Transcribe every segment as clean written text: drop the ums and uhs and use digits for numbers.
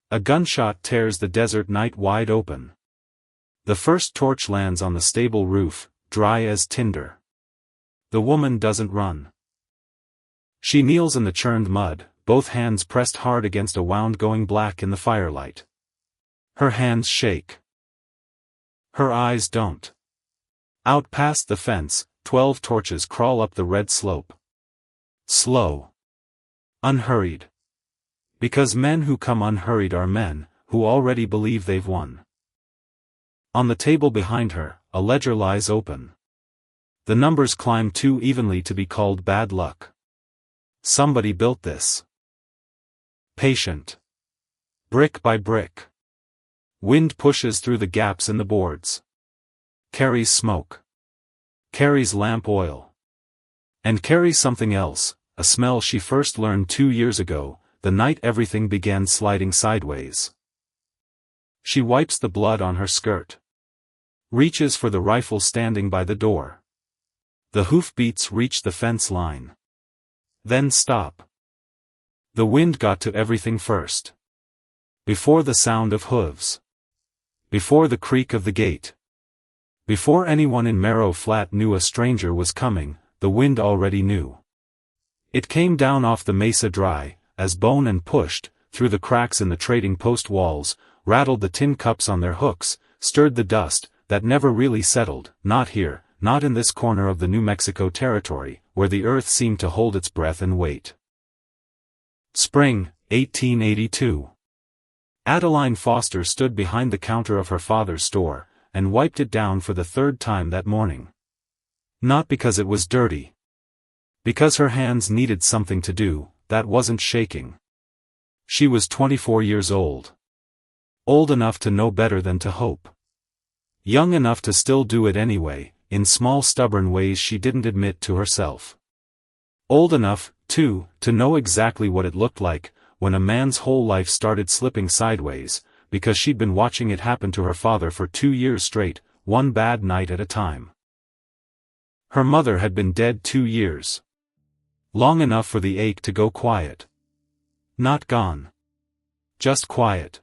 A gunshot tears the desert night wide open. The first torch lands on the stable roof, dry as tinder. The woman doesn't run. She kneels in the churned mud, both hands pressed hard against a wound going black in the firelight. Her hands shake. Her eyes don't. Out past the fence, 12 torches crawl up the red slope. Slow. Unhurried. Because men who come unhurried are men who already believe they've won. On the table behind her, a ledger lies open. The numbers climb too evenly to be called bad luck. Somebody built this. Patient. Brick by brick. Wind pushes through the gaps in the boards. Carries smoke. Carries lamp oil. And carries something else, a smell she first learned 2 years ago, the night everything began sliding sideways. She wipes the blood on her skirt. Reaches for the rifle standing by the door. The hoofbeats reach the fence line. Then stop. The wind got to everything first. Before the sound of hooves. Before the creak of the gate. Before anyone in Marrow Flat knew a stranger was coming, the wind already knew. It came down off the mesa dry, as bone and pushed, through the cracks in the trading post walls, rattled the tin cups on their hooks, stirred the dust, that never really settled, not here, not in this corner of the New Mexico territory, where the earth seemed to hold its breath and wait. Spring, 1882. Addie Foster stood behind the counter of her father's store, and wiped it down for the 3rd time that morning. Not because it was dirty. Because her hands needed something to do, that wasn't shaking. She was 24 years old. Old enough to know better than to hope. Young enough to still do it anyway, in small stubborn ways she didn't admit to herself. Old enough, too, to know exactly what it looked like, when a man's whole life started slipping sideways, because she'd been watching it happen to her father for 2 years straight, one bad night at a time. Her mother had been dead 2 years. Long enough for the ache to go quiet. Not gone. Just quiet.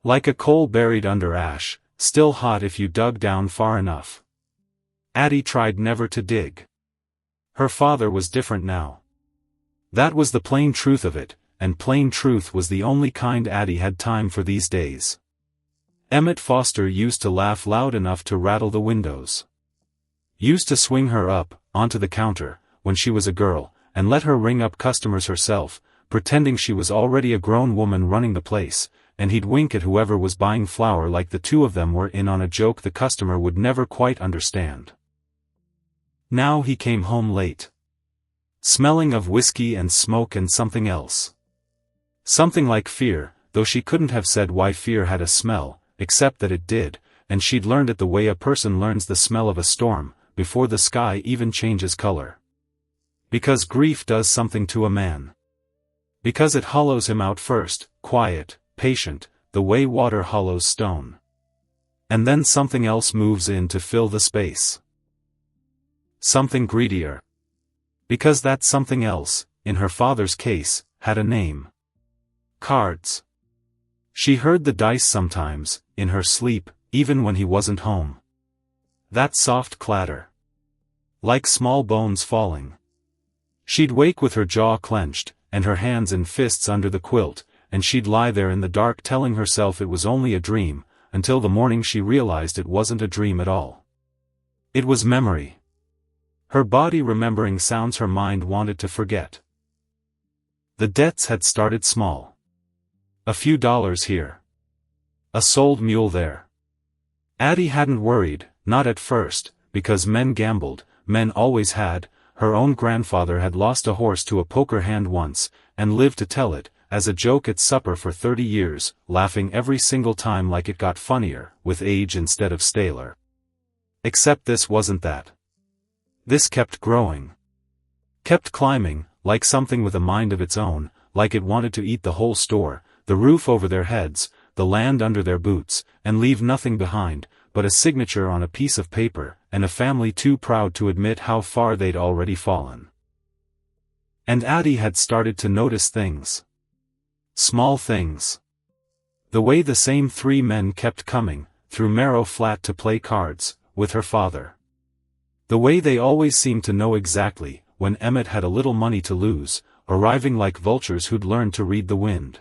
Like a coal buried under ash, still hot if you dug down far enough. Addie tried never to dig. Her father was different now. That was the plain truth of it, and plain truth was the only kind Addie had time for these days. Emmett Foster used to laugh loud enough to rattle the windows. Used to swing her up, onto the counter, when she was a girl, and let her ring up customers herself, pretending she was already a grown woman running the place, and he'd wink at whoever was buying flour like the two of them were in on a joke the customer would never quite understand. Now he came home late. Smelling of whiskey and smoke and something else. Something like fear, though she couldn't have said why fear had a smell, except that it did, and she'd learned it the way a person learns the smell of a storm, before the sky even changes color. Because grief does something to a man. Because it hollows him out first, quiet, patient, the way water hollows stone. And then something else moves in to fill the space. Something greedier. Because that something else, in her father's case, had a name. Cards. She heard the dice sometimes, in her sleep, even when he wasn't home. That soft clatter. Like small bones falling. She'd wake with her jaw clenched, and her hands in fists under the quilt, and she'd lie there in the dark telling herself it was only a dream, until the morning she realized it wasn't a dream at all. It was memory. Her body remembering sounds her mind wanted to forget. The debts had started small. A few dollars here. A sold mule there. Addie hadn't worried, not at first, because men gambled, men always had. Her own grandfather had lost a horse to a poker hand once, and lived to tell it, as a joke at supper for 30 years, laughing every single time like it got funnier, with age instead of staler. Except this wasn't that. This kept growing. Kept climbing, like something with a mind of its own, like it wanted to eat the whole store, the roof over their heads, the land under their boots, and leave nothing behind, but a signature on a piece of paper, and a family too proud to admit how far they'd already fallen. And Addie had started to notice things. Small things. The way the same 3 men kept coming, through Marrow Flat to play cards, with her father. The way they always seemed to know exactly, when Emmett had a little money to lose, arriving like vultures who'd learned to read the wind.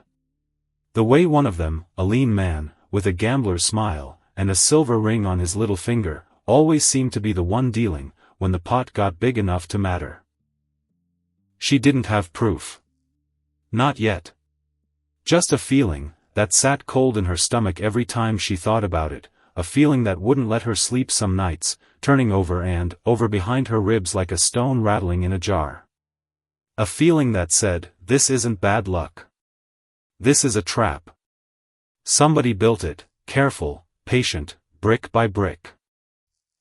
The way one of them, a lean man, with a gambler's smile, and a silver ring on his little finger, always seemed to be the one dealing, when the pot got big enough to matter. She didn't have proof. Not yet. Just a feeling, that sat cold in her stomach every time she thought about it, a feeling that wouldn't let her sleep some nights, turning over and over behind her ribs like a stone rattling in a jar. A feeling that said, this isn't bad luck. This is a trap. Somebody built it, careful, patient, brick by brick.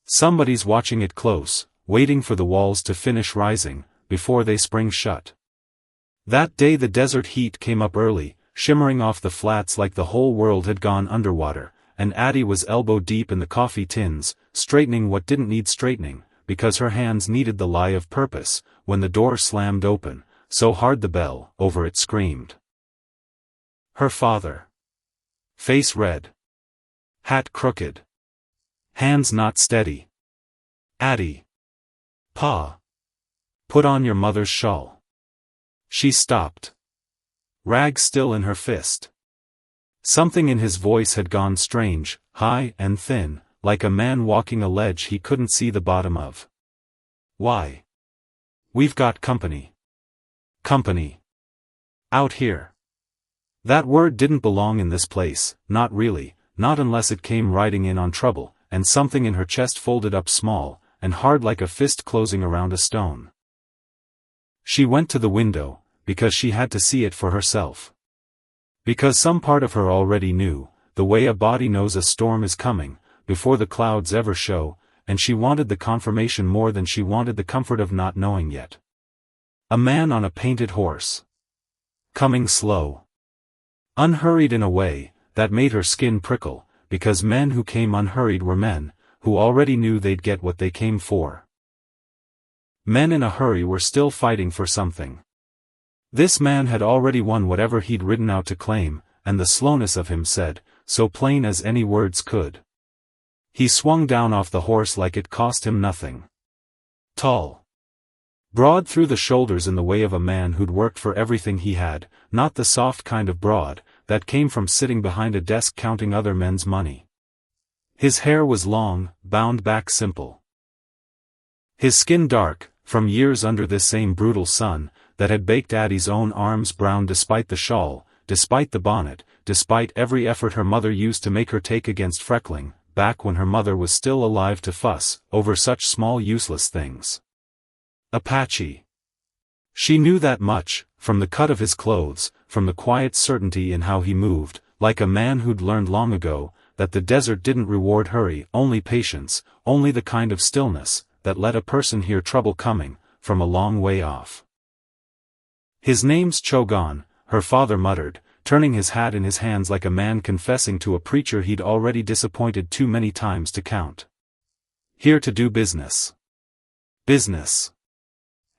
Somebody's watching it close, waiting for the walls to finish rising, before they spring shut. That day the desert heat came up early, shimmering off the flats like the whole world had gone underwater, and Addie was elbow-deep in the coffee tins, straightening what didn't need straightening, because her hands needed the lie of purpose, when the door slammed open, so hard the bell over it screamed. Her father. Face red. Hat crooked. Hands not steady. Addie. Pa. Put on your mother's shawl. She stopped. Rag still in her fist. Something in his voice had gone strange, high and thin, like a man walking a ledge he couldn't see the bottom of. Why? We've got company. Company. Out here. That word didn't belong in this place, not really, not unless it came riding in on trouble, and something in her chest folded up small, and hard like a fist closing around a stone. She went to the window, because she had to see it for herself. Because some part of her already knew, the way a body knows a storm is coming, before the clouds ever show, and she wanted the confirmation more than she wanted the comfort of not knowing yet. A man on a painted horse. Coming slow. Unhurried in a way, that made her skin prickle, because men who came unhurried were men, who already knew they'd get what they came for. Men in a hurry were still fighting for something. This man had already won whatever he'd ridden out to claim, and the slowness of him said, so plain as any words could. He swung down off the horse like it cost him nothing. Tall. Broad through the shoulders in the way of a man who'd worked for everything he had, not the soft kind of broad, that came from sitting behind a desk counting other men's money. His hair was long, bound back simple. His skin dark, from years under this same brutal sun, that had baked Addie's own arms brown despite the shawl, despite the bonnet, despite every effort her mother used to make her take against freckling, back when her mother was still alive to fuss over such small useless things. Apache. She knew that much, from the cut of his clothes, from the quiet certainty in how he moved, like a man who'd learned long ago, that the desert didn't reward hurry, only patience, only the kind of stillness, that let a person hear trouble coming, from a long way off. His name's Chogan, her father muttered, turning his hat in his hands like a man confessing to a preacher he'd already disappointed too many times to count. Here to do business. Business.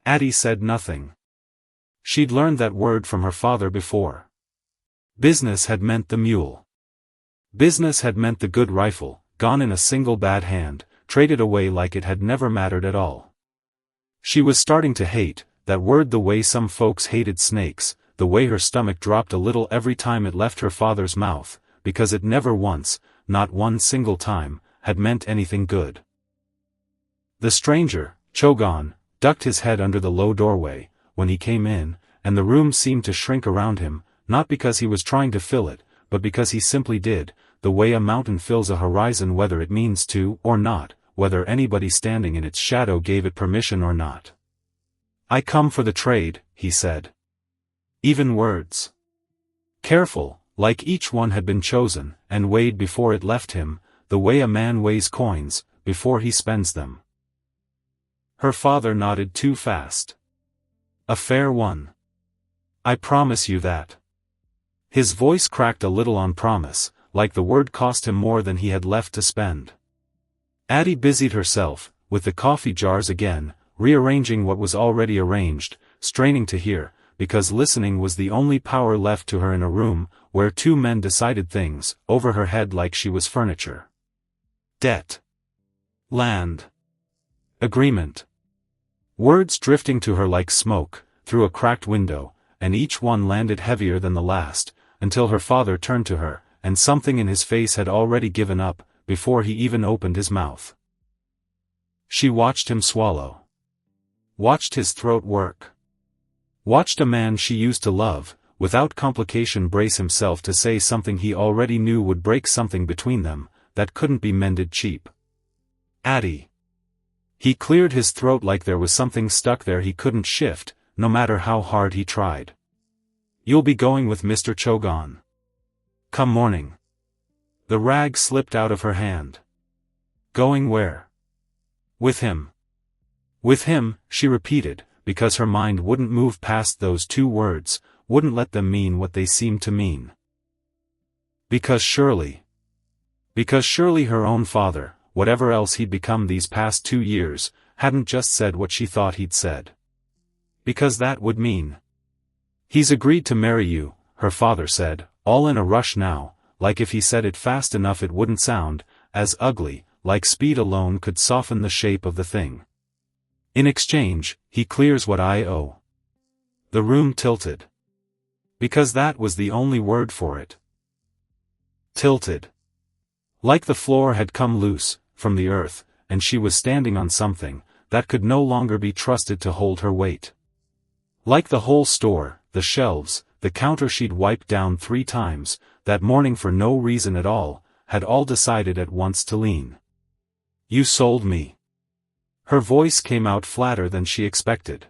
Addie said nothing. She'd learned that word from her father before. Business had meant the mule. Business had meant the good rifle, gone in a single bad hand, traded away like it had never mattered at all. She was starting to hate that word the way some folks hated snakes, the way her stomach dropped a little every time it left her father's mouth, because it never once, not one single time, had meant anything good. The stranger, Chogan, ducked his head under the low doorway, when he came in, and the room seemed to shrink around him, not because he was trying to fill it, but because he simply did, the way a mountain fills a horizon whether it means to or not, whether anybody standing in its shadow gave it permission or not. I come for the trade, he said. Even words. Careful, like each one had been chosen, and weighed before it left him, the way a man weighs coins, before he spends them. Her father nodded too fast. A fair one. I promise you that. His voice cracked a little on promise, like the word cost him more than he had left to spend. Addie busied herself, with the coffee jars again, rearranging what was already arranged, straining to hear, because listening was the only power left to her in a room where two men decided things, over her head like she was furniture. Debt. Land. Agreement. Words drifting to her like smoke, through a cracked window, and each one landed heavier than the last, until her father turned to her, and something in his face had already given up, before he even opened his mouth. She watched him swallow. Watched his throat work. Watched a man she used to love, without complication brace himself to say something he already knew would break something between them, that couldn't be mended cheap. Addie. He cleared his throat like there was something stuck there he couldn't shift, no matter how hard he tried. You'll be going with Mr. Chogan. Come morning. The rag slipped out of her hand. Going where? With him. With him, she repeated, because her mind wouldn't move past those two words, wouldn't let them mean what they seemed to mean. Because surely her own father, whatever else he'd become these past 2 years, hadn't just said what she thought he'd said. Because that would mean. He's agreed to marry you, her father said, all in a rush now, like if he said it fast enough it wouldn't sound as ugly, like speed alone could soften the shape of the thing. In exchange, he clears what I owe. The room tilted. Because that was the only word for it. Tilted. Like the floor had come loose, from the earth, and she was standing on something, that could no longer be trusted to hold her weight. Like the whole store, the shelves, the counter she'd wiped down 3 times, that morning for no reason at all, had all decided at once to lean. You sold me. Her voice came out flatter than she expected.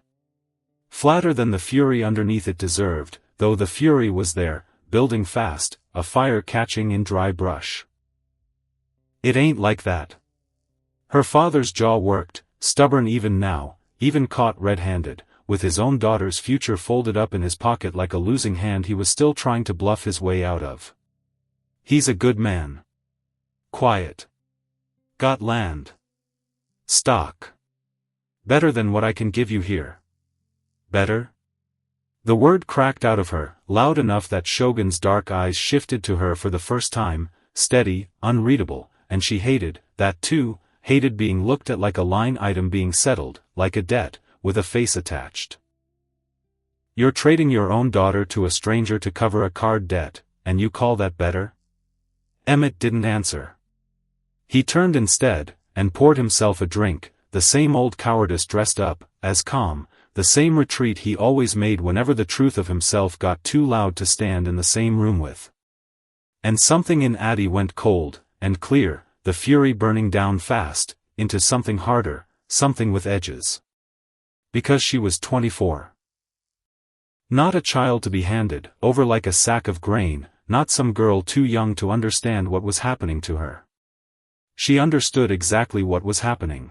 Flatter than the fury underneath it deserved, though the fury was there, building fast, a fire catching in dry brush. It ain't like that. Her father's jaw worked, stubborn even now, even caught red-handed, with his own daughter's future folded up in his pocket like a losing hand he was still trying to bluff his way out of. He's a good man. Quiet. Got land. Stock. Better than what I can give you here. Better? The word cracked out of her, loud enough that Chogan's dark eyes shifted to her for the first time, steady, unreadable, and she hated that too, hated being looked at like a line item being settled, like a debt, with a face attached. You're trading your own daughter to a stranger to cover a card debt, and you call that better? Emmett didn't answer. He turned instead, and poured himself a drink, the same old cowardice dressed up, as calm, the same retreat he always made whenever the truth of himself got too loud to stand in the same room with. And something in Addie went cold, and clear, the fury burning down fast, into something harder, something with edges. Because she was 24. Not a child to be handed over like a sack of grain, not some girl too young to understand what was happening to her. She understood exactly what was happening.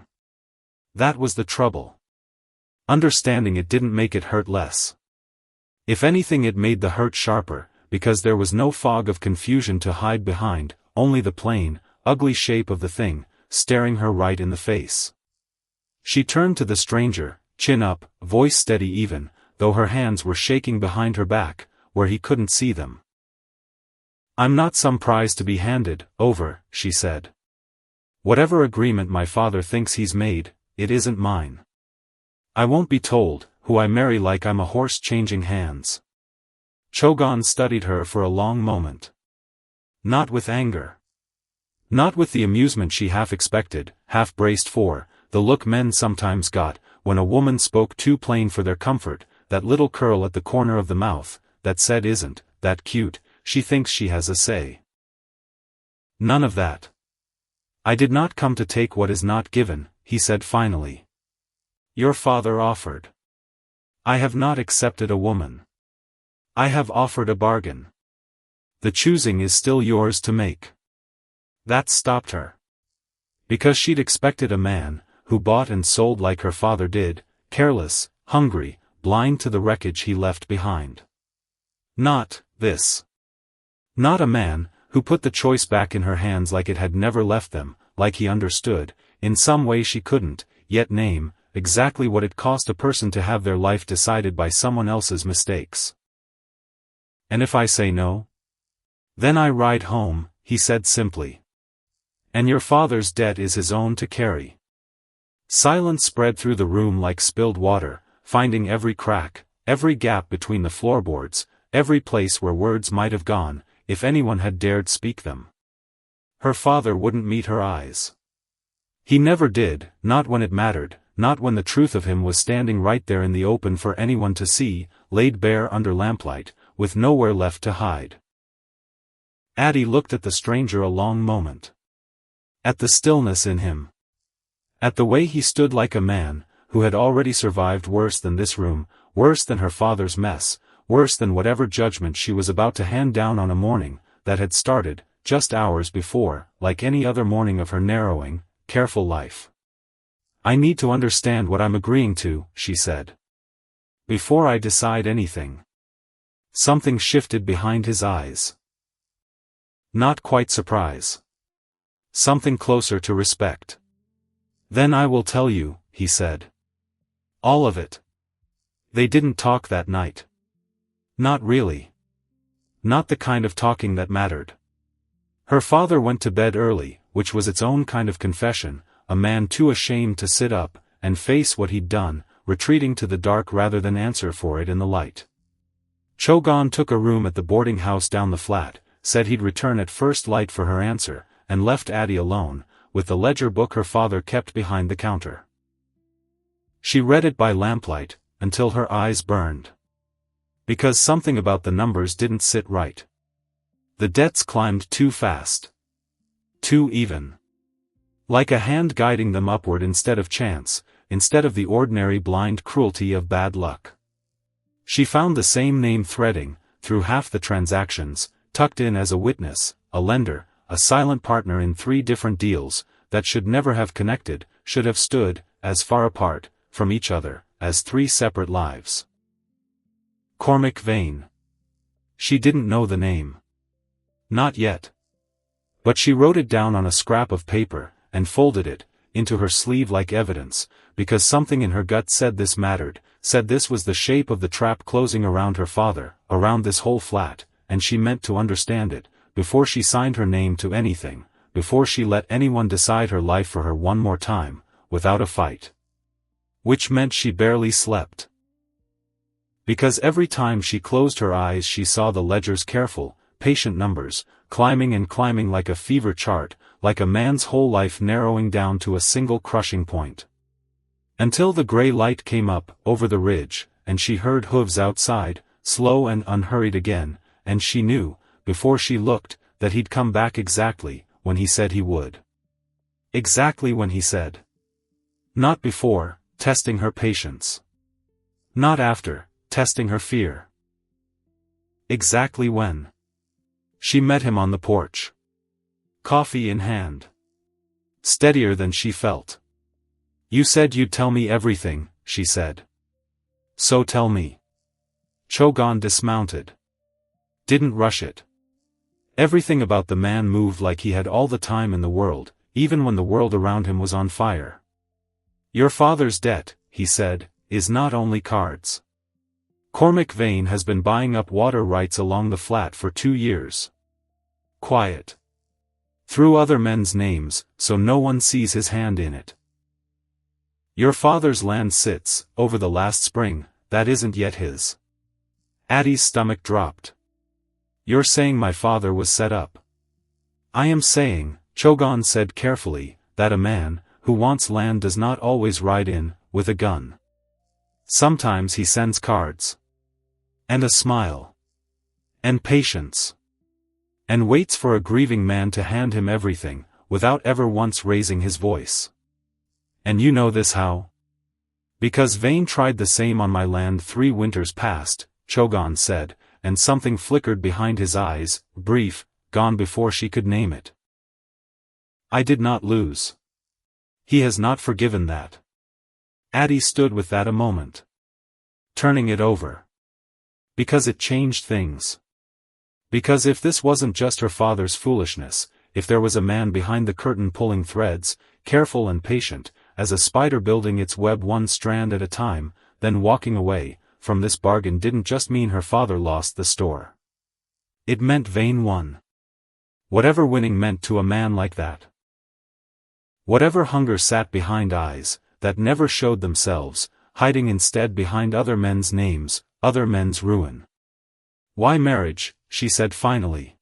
That was the trouble. Understanding it didn't make it hurt less. If anything it made the hurt sharper, because there was no fog of confusion to hide behind, only the plain, ugly shape of the thing, staring her right in the face. She turned to the stranger, chin up, voice steady even, though her hands were shaking behind her back, where he couldn't see them. I'm not some prize to be handed over, she said. Whatever agreement my father thinks he's made, it isn't mine. I won't be told who I marry like I'm a horse changing hands. Chogan studied her for a long moment. Not with anger. Not with the amusement she half expected, half braced for, the look men sometimes got, when a woman spoke too plain for their comfort, that little curl at the corner of the mouth, that said isn't that cute, she thinks she has a say. None of that. I did not come to take what is not given, he said finally. Your father offered. I have not accepted a woman. I have offered a bargain. The choosing is still yours to make. That stopped her. Because she'd expected a man, who bought and sold like her father did, careless, hungry, blind to the wreckage he left behind. Not this. Not a man, who put the choice back in her hands like it had never left them, like he understood, in some way she couldn't, yet name, exactly what it cost a person to have their life decided by someone else's mistakes. And if I say no? Then I ride home, he said simply. And your father's debt is his own to carry. Silence spread through the room like spilled water, finding every crack, every gap between the floorboards, every place where words might have gone, if anyone had dared speak them. Her father wouldn't meet her eyes. He never did, not when it mattered, not when the truth of him was standing right there in the open for anyone to see, laid bare under lamplight, with nowhere left to hide. Addie looked at the stranger a long moment. At the stillness in him. At the way he stood like a man, who had already survived worse than this room, worse than her father's mess, worse than whatever judgment she was about to hand down on a morning that had started, just hours before, like any other morning of her narrowing, careful life. I need to understand what I'm agreeing to, she said. Before I decide anything. Something shifted behind his eyes. Not quite surprise. Something closer to respect. Then I will tell you, he said. All of it. They didn't talk that night. Not really. Not the kind of talking that mattered. Her father went to bed early, which was its own kind of confession, a man too ashamed to sit up and face what he'd done, retreating to the dark rather than answer for it in the light. Chogan took a room at the boarding house down the flat, said he'd return at first light for her answer, and left Addie alone, with the ledger book her father kept behind the counter. She read it by lamplight, until her eyes burned. Because something about the numbers didn't sit right. The debts climbed too fast. Too even. Like a hand guiding them upward instead of chance, instead of the ordinary blind cruelty of bad luck. She found the same name threading, through half the transactions, tucked in as a witness, a lender, a silent partner in 3 different deals, that should never have connected, should have stood, as far apart, from each other, as 3 separate lives. Cormac Vane. She didn't know the name. Not yet. But she wrote it down on a scrap of paper, and folded it, into her sleeve like evidence, because something in her gut said this mattered, said this was the shape of the trap closing around her father, around this whole flat, and she meant to understand it, before she signed her name to anything, before she let anyone decide her life for her one more time, without a fight. Which meant she barely slept. Because every time she closed her eyes she saw the ledger's careful, patient numbers, climbing and climbing like a fever chart, like a man's whole life narrowing down to a single crushing point. Until the gray light came up, over the ridge, and she heard hooves outside, slow and unhurried again, and she knew, before she looked, that he'd come back exactly, when he said he would. Exactly when he said. Not before, testing her patience. Not after, testing her fear. Exactly when. She met him on the porch. Coffee in hand. Steadier than she felt. You said you'd tell me everything, she said. So tell me. Chogan dismounted. Didn't rush it. Everything about the man moved like he had all the time in the world, even when the world around him was on fire. Your father's debt, he said, is not only cards. Cormac Vane has been buying up water rights along the flat for 2 years. Quiet. Through other men's names, so no one sees his hand in it. Your father's land sits, over the last spring, that isn't yet his. Addie's stomach dropped. You're saying my father was set up. I am saying, Chogan said carefully, that a man, who wants land does not always ride in, with a gun. Sometimes he sends cards. And a smile. And patience. And waits for a grieving man to hand him everything, without ever once raising his voice. And you know this how? Because Vane tried the same on my land 3 winters past, Chogan said, and something flickered behind his eyes, brief, gone before she could name it. I did not lose. He has not forgiven that. Addie stood with that a moment. Turning it over. Because it changed things. Because if this wasn't just her father's foolishness, if there was a man behind the curtain pulling threads, careful and patient, as a spider building its web one strand at a time, then walking away from this bargain didn't just mean her father lost the store. It meant Vane won. Whatever winning meant to a man like that. Whatever hunger sat behind eyes that never showed themselves, hiding instead behind other men's names, other men's ruin. Why marriage, she said finally.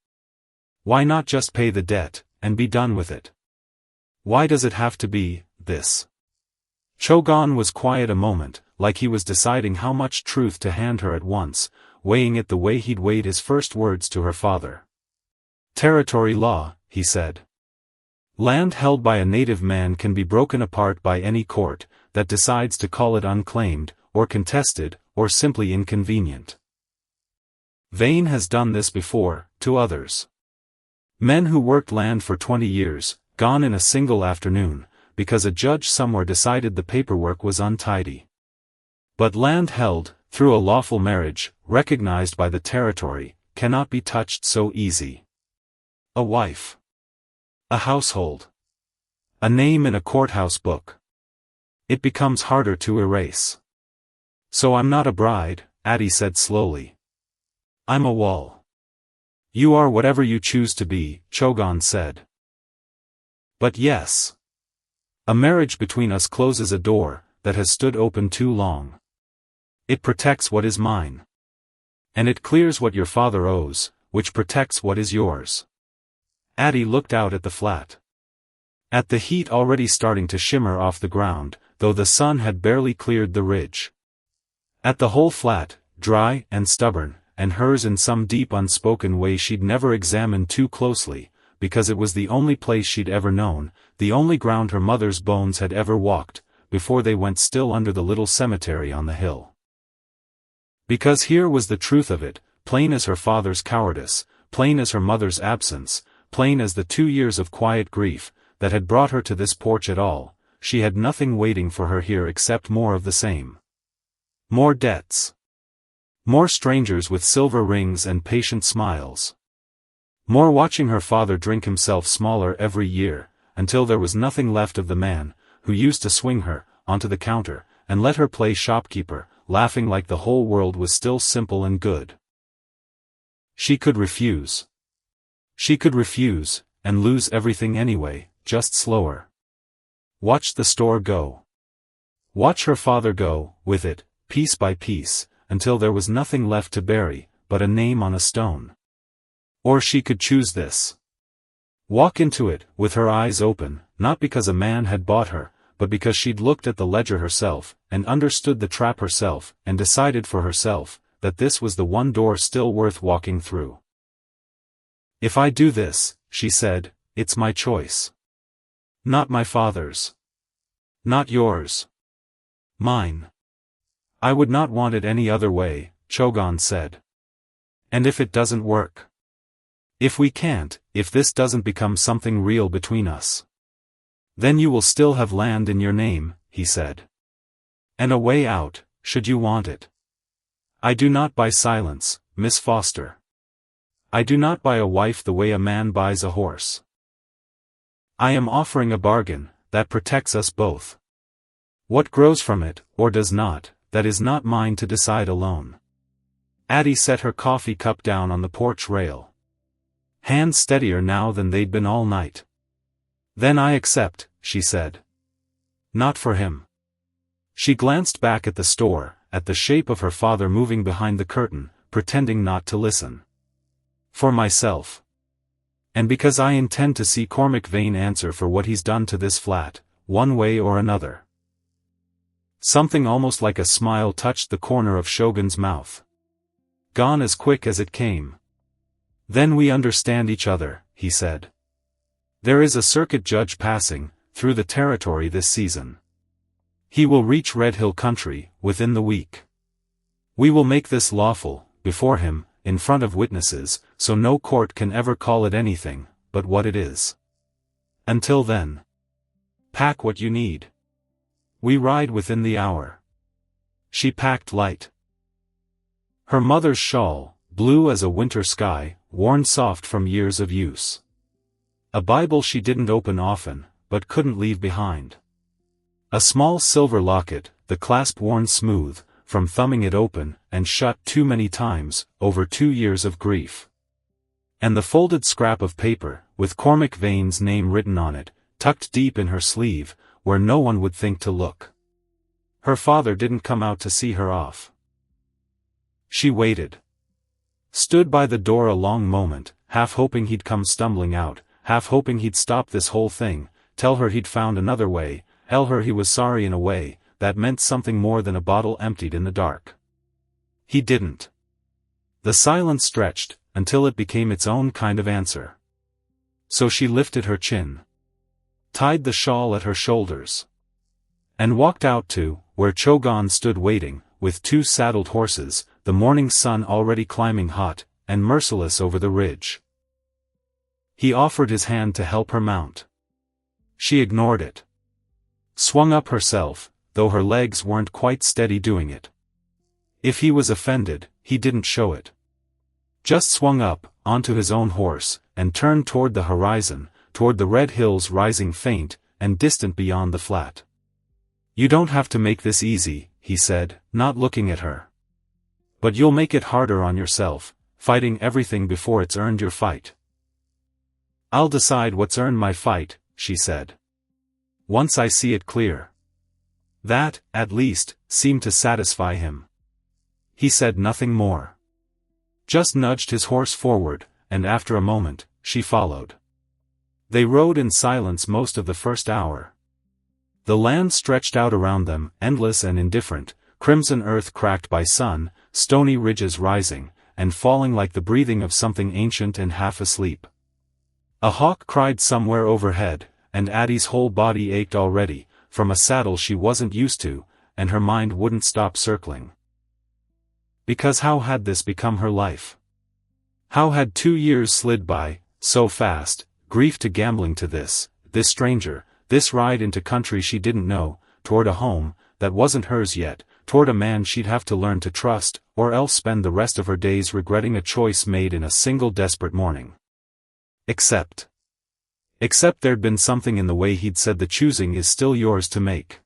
Why not just pay the debt, and be done with it? Why does it have to be this? Chogan was quiet a moment, like he was deciding how much truth to hand her at once, weighing it the way he'd weighed his first words to her father. Territory law, he said. Land held by a native man can be broken apart by any court that decides to call it unclaimed, or contested, or simply inconvenient. Vane has done this before, to others. Men who worked land for 20 years, gone in a single afternoon, because a judge somewhere decided the paperwork was untidy. But land held, through a lawful marriage, recognized by the territory, cannot be touched so easy. A wife. A household. A name in a courthouse book. It becomes harder to erase. So I'm not a bride, Addie said slowly. I'm a wall. You are whatever you choose to be, Chogan said. But yes. A marriage between us closes a door that has stood open too long. It protects what is mine. And it clears what your father owes, which protects what is yours. Addie looked out at the flat. At the heat already starting to shimmer off the ground, though the sun had barely cleared the ridge. At the whole flat, dry and stubborn, and hers in some deep unspoken way she'd never examined too closely, because it was the only place she'd ever known, the only ground her mother's bones had ever walked, before they went still under the little cemetery on the hill. Because here was the truth of it, plain as her father's cowardice, plain as her mother's absence, plain as the 2 years of quiet grief that had brought her to this porch at all. She had nothing waiting for her here except more of the same. More debts. More strangers with silver rings and patient smiles. More watching her father drink himself smaller every year, until there was nothing left of the man, who used to swing her, onto the counter, and let her play shopkeeper, laughing like the whole world was still simple and good. She could refuse. She could refuse, and lose everything anyway, just slower. Watch the store go. Watch her father go, with it, piece by piece, until there was nothing left to bury, but a name on a stone. Or she could choose this. Walk into it, with her eyes open, not because a man had bought her, but because she'd looked at the ledger herself, and understood the trap herself, and decided for herself, that this was the one door still worth walking through. If I do this, she said, it's my choice. Not my father's. Not yours. Mine. I would not want it any other way, Chogan said. And if it doesn't work? If we can't, if this doesn't become something real between us? Then you will still have land in your name, he said. And a way out, should you want it. I do not buy silence, Miss Foster. I do not buy a wife the way a man buys a horse. I am offering a bargain that protects us both. What grows from it, or does not, that is not mine to decide alone. Addie set her coffee cup down on the porch rail. Hands steadier now than they'd been all night. Then I accept, she said. Not for him. She glanced back at the store, at the shape of her father moving behind the curtain, pretending not to listen. For myself. And because I intend to see Cormac Vane answer for what he's done to this flat, one way or another. Something almost like a smile touched the corner of Chogan's mouth. Gone as quick as it came. Then we understand each other, he said. There is a circuit judge passing through the territory this season. He will reach Red Hill country within the week. We will make this lawful, before him, in front of witnesses, so no court can ever call it anything but what it is. Until then, pack what you need. We ride within the hour. She packed light. Her mother's shawl, blue as a winter sky, worn soft from years of use. A Bible she didn't open often, but couldn't leave behind. A small silver locket, the clasp worn smooth, from thumbing it open and shut too many times, over 2 years of grief. And the folded scrap of paper, with Cormac Vane's name written on it, tucked deep in her sleeve, where no one would think to look. Her father didn't come out to see her off. She waited. Stood by the door a long moment, half hoping he'd come stumbling out, half hoping he'd stop this whole thing, tell her he'd found another way, tell her he was sorry in a way that meant something more than a bottle emptied in the dark. He didn't. The silence stretched, until it became its own kind of answer. So she lifted her chin, tied the shawl at her shoulders, and walked out to where Chogan stood waiting, with 2 saddled horses, the morning sun already climbing hot and merciless over the ridge. He offered his hand to help her mount. She ignored it. Swung up herself, though her legs weren't quite steady doing it. If he was offended, he didn't show it. Just swung up, onto his own horse, and turned toward the horizon, toward the red hills rising faint and distant beyond the flat. "You don't have to make this easy," he said, not looking at her. "But you'll make it harder on yourself, fighting everything before it's earned your fight." "I'll decide what's earned my fight," she said. "Once I see it clear." That, at least, seemed to satisfy him. He said nothing more. Just nudged his horse forward, and after a moment, she followed. They rode in silence most of the first hour. The land stretched out around them, endless and indifferent, crimson earth cracked by sun, stony ridges rising, and falling like the breathing of something ancient and half asleep. A hawk cried somewhere overhead, and Addie's whole body ached already, from a saddle she wasn't used to, and her mind wouldn't stop circling. Because how had this become her life? How had 2 years slid by, so fast, grief to gambling to this stranger, this ride into country she didn't know, toward a home that wasn't hers yet, toward a man she'd have to learn to trust, or else spend the rest of her days regretting a choice made in a single desperate morning. Except there'd been something in the way he'd said the choosing is still yours to make.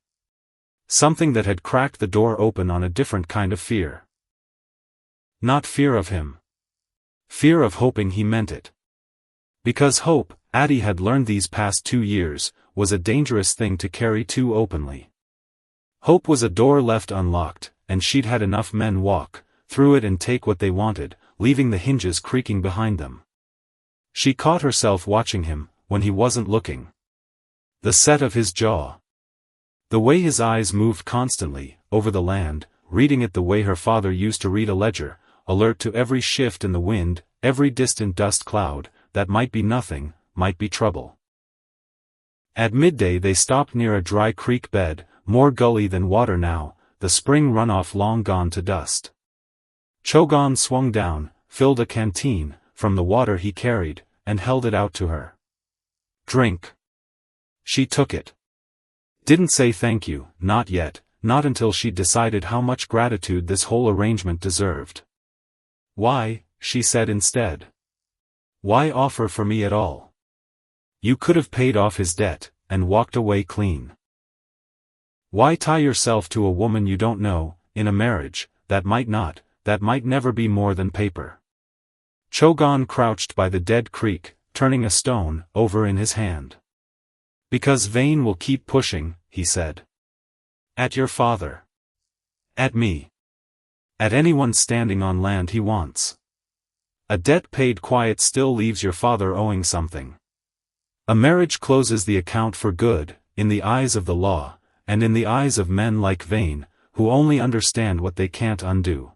Something that had cracked the door open on a different kind of fear. Not fear of him. Fear of hoping he meant it. Because hope, Addie had learned these past 2 years, was a dangerous thing to carry too openly. Hope was a door left unlocked, and she'd had enough men walk through it and take what they wanted, leaving the hinges creaking behind them. She caught herself watching him, when he wasn't looking. The set of his jaw. The way his eyes moved constantly, over the land, reading it the way her father used to read a ledger, alert to every shift in the wind, every distant dust cloud, that might be nothing, might be trouble. At midday they stopped near a dry creek bed, more gully than water now, the spring runoff long gone to dust. Chogan swung down, filled a canteen, from the water he carried, and held it out to her. "Drink." She took it. Didn't say thank you, not yet, not until she'd decided how much gratitude this whole arrangement deserved. "Why," she said instead. "Why offer for me at all? You could have paid off his debt, and walked away clean. Why tie yourself to a woman you don't know, in a marriage, that might never be more than paper?" Chogan crouched by the dead creek, turning a stone over in his hand. "Because Vane will keep pushing," he said. "At your father. At me. At anyone standing on land he wants. A debt paid quiet still leaves your father owing something. A marriage closes the account for good, in the eyes of the law, and in the eyes of men like Vane, who only understand what they can't undo."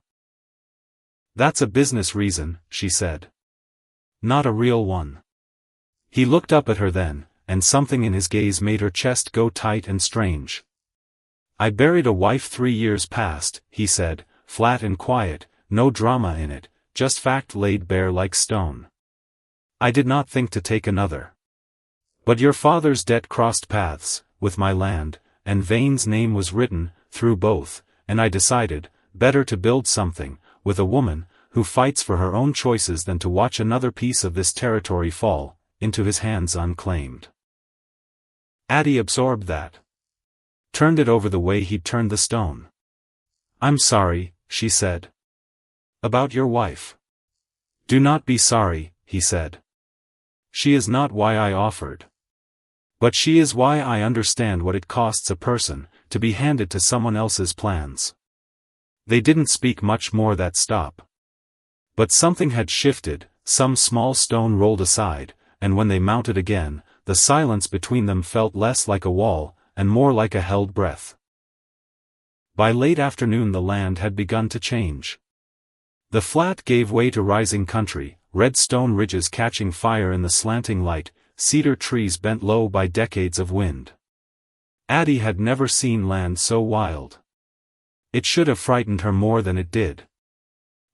"That's a business reason," she said. "Not a real one." He looked up at her then, and something in his gaze made her chest go tight and strange. "I buried a wife 3 years past," he said, flat and quiet, no drama in it, just fact laid bare like stone. "I did not think to take another. But your father's debt crossed paths, with my land, and Vane's name was written, through both, and I decided, better to build something, with a woman, who fights for her own choices than to watch another piece of this territory fall, into his hands unclaimed." Addie absorbed that. Turned it over the way he'd turned the stone. "I'm sorry," she said. "About your wife." "Do not be sorry," he said. She is not why I offered. But she is why I understand what it costs a person to be handed to someone else's plans. They didn't speak much more that stop. But something had shifted, some small stone rolled aside, and when they mounted again, the silence between them felt less like a wall, and more like a held breath. By late afternoon the land had begun to change. The flat gave way to rising country, red stone ridges catching fire in the slanting light, cedar trees bent low by decades of wind. Addie had never seen land so wild. It should have frightened her more than it did.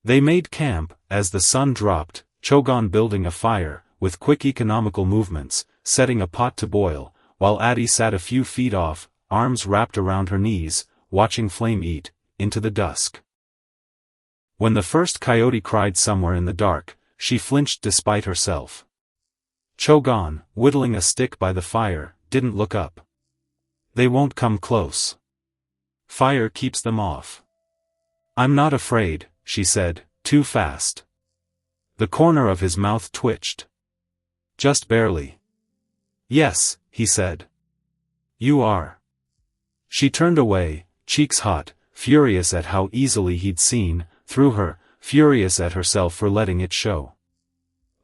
They made camp, as the sun dropped, Chogan building a fire, with quick economical movements, setting a pot to boil, while Addie sat a few feet off, arms wrapped around her knees, watching flame eat into the dusk. When the first coyote cried somewhere in the dark, she flinched despite herself. Chogan, whittling a stick by the fire, didn't look up. They won't come close. Fire keeps them off. I'm not afraid, she said, too fast. The corner of his mouth twitched. Just barely. Yes, he said. You are. She turned away, cheeks hot, furious at how easily he'd seen through her, furious at herself for letting it show.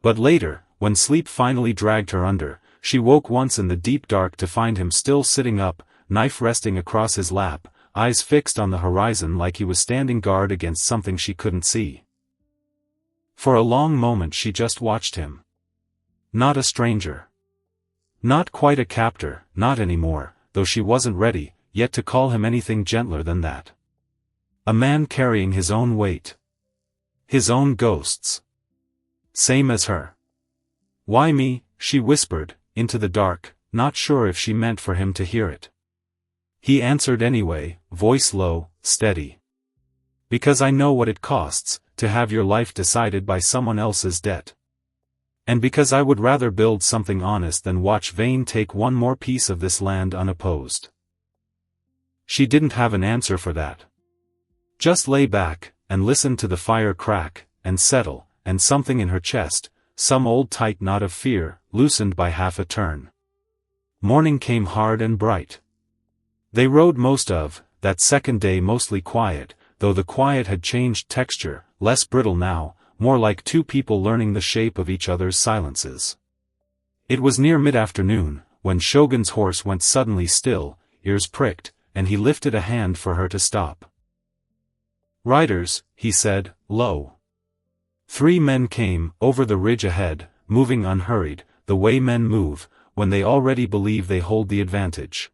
But later, when sleep finally dragged her under, she woke once in the deep dark to find him still sitting up, knife resting across his lap, eyes fixed on the horizon like he was standing guard against something she couldn't see. For a long moment she just watched him. Not a stranger. Not quite a captor, not anymore, though she wasn't ready, yet to call him anything gentler than that. A man carrying his own weight. His own ghosts. Same as her. Why me, she whispered, into the dark, not sure if she meant for him to hear it. He answered anyway, voice low, steady. Because I know what it costs, to have your life decided by someone else's debt. And because I would rather build something honest than watch Vane take one more piece of this land unopposed. She didn't have an answer for that. Just lay back, and listen to the fire crack, and settle, and something in her chest, some old tight knot of fear, loosened by half a turn. Morning came hard and bright. They rode most of that second day mostly quiet, though the quiet had changed texture, less brittle now, more like two people learning the shape of each other's silences. It was near mid-afternoon, when Shogun's horse went suddenly still, ears pricked, and he lifted a hand for her to stop. Riders, he said, low. 3 men came, over the ridge ahead, moving unhurried, the way men move, when they already believe they hold the advantage.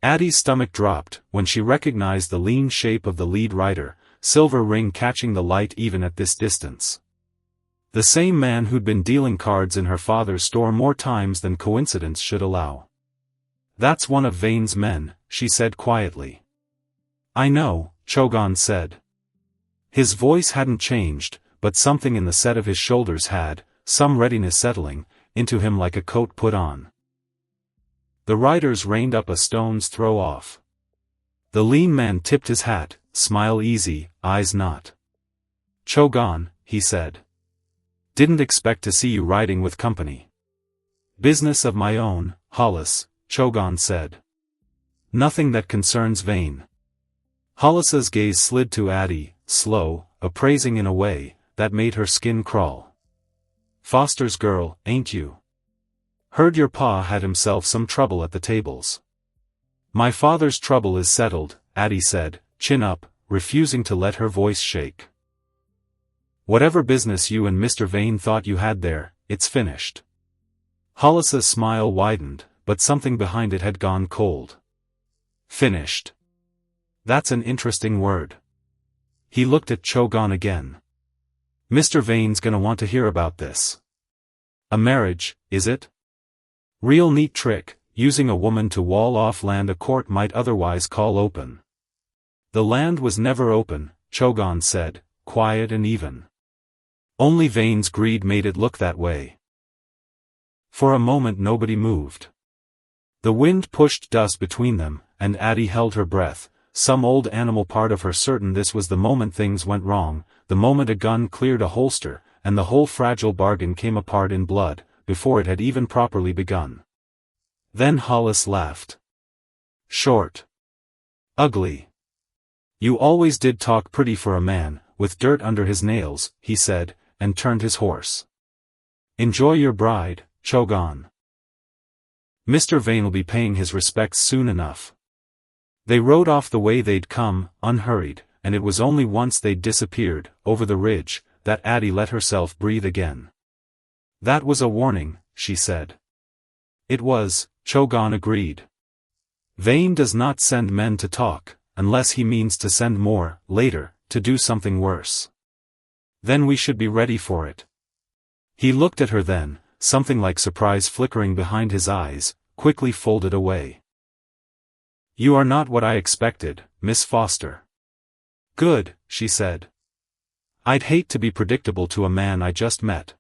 Addie's stomach dropped, when she recognized the lean shape of the lead rider, silver ring catching the light even at this distance. The same man who'd been dealing cards in her father's store more times than coincidence should allow. That's one of Vane's men, she said quietly. I know, Chogan said. His voice hadn't changed, but something in the set of his shoulders had, some readiness settling, into him like a coat put on. The riders reined up a stone's throw off. The lean man tipped his hat, smile easy, eyes not. Chogan, he said. Didn't expect to see you riding with company. Business of my own, Hollis, Chogan said. Nothing that concerns Vane. Hollis's gaze slid to Addie, slow, appraising in a way that made her skin crawl. Foster's girl, ain't you? Heard your pa had himself some trouble at the tables. My father's trouble is settled, Addie said, chin up, refusing to let her voice shake. Whatever business you and Mr. Vane thought you had there, it's finished. Hollis's smile widened, but something behind it had gone cold. Finished. That's an interesting word. He looked at Chogan again. Mr. Vane's gonna want to hear about this. A marriage, is it? Real neat trick, using a woman to wall off land a court might otherwise call open. The land was never open, Chogan said, quiet and even. Only Vane's greed made it look that way. For a moment nobody moved. The wind pushed dust between them, and Addie held her breath, some old animal part of her certain this was the moment things went wrong, the moment a gun cleared a holster, and the whole fragile bargain came apart in blood, before it had even properly begun. Then Hollis laughed. Short. Ugly. You always did talk pretty for a man, with dirt under his nails, he said, and turned his horse. Enjoy your bride, Chogan. Mr. Vane'll be paying his respects soon enough. They rode off the way they'd come, unhurried, and it was only once they'd disappeared, over the ridge, that Addie let herself breathe again. That was a warning, she said. It was, Chogan agreed. Vane does not send men to talk, unless he means to send more, later, to do something worse. Then we should be ready for it. He looked at her then, something like surprise flickering behind his eyes, quickly folded away. You are not what I expected, Miss Foster. Good, she said. I'd hate to be predictable to a man I just met.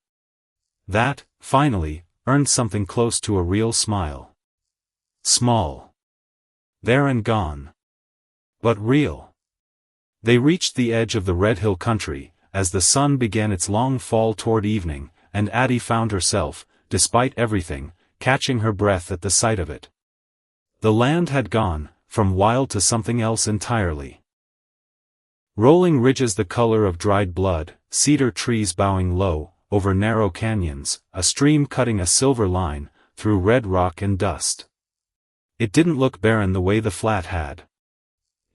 That, finally, earned something close to a real smile. Small. There and gone. But real. They reached the edge of the Red Hill country, as the sun began its long fall toward evening, and Addie found herself, despite everything, catching her breath at the sight of it. The land had gone, from wild to something else entirely. Rolling ridges the color of dried blood, cedar trees bowing low, over narrow canyons, a stream cutting a silver line, through red rock and dust. It didn't look barren the way the flat had.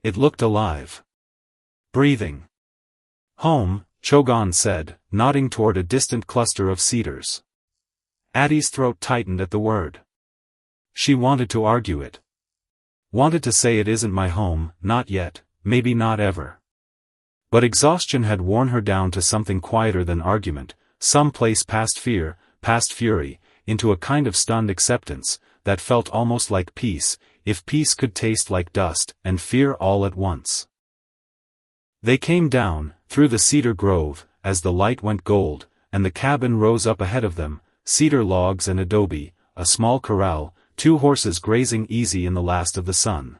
It looked alive. Breathing. Home, Chogan said, nodding toward a distant cluster of cedars. Addie's throat tightened at the word. She wanted to argue it. Wanted to say it isn't my home, not yet, maybe not ever. But exhaustion had worn her down to something quieter than argument, some place past fear, past fury, into a kind of stunned acceptance, that felt almost like peace, if peace could taste like dust, and fear all at once. They came down, through the cedar grove, as the light went gold, and the cabin rose up ahead of them, cedar logs and adobe, a small corral, 2 horses grazing easy in the last of the sun.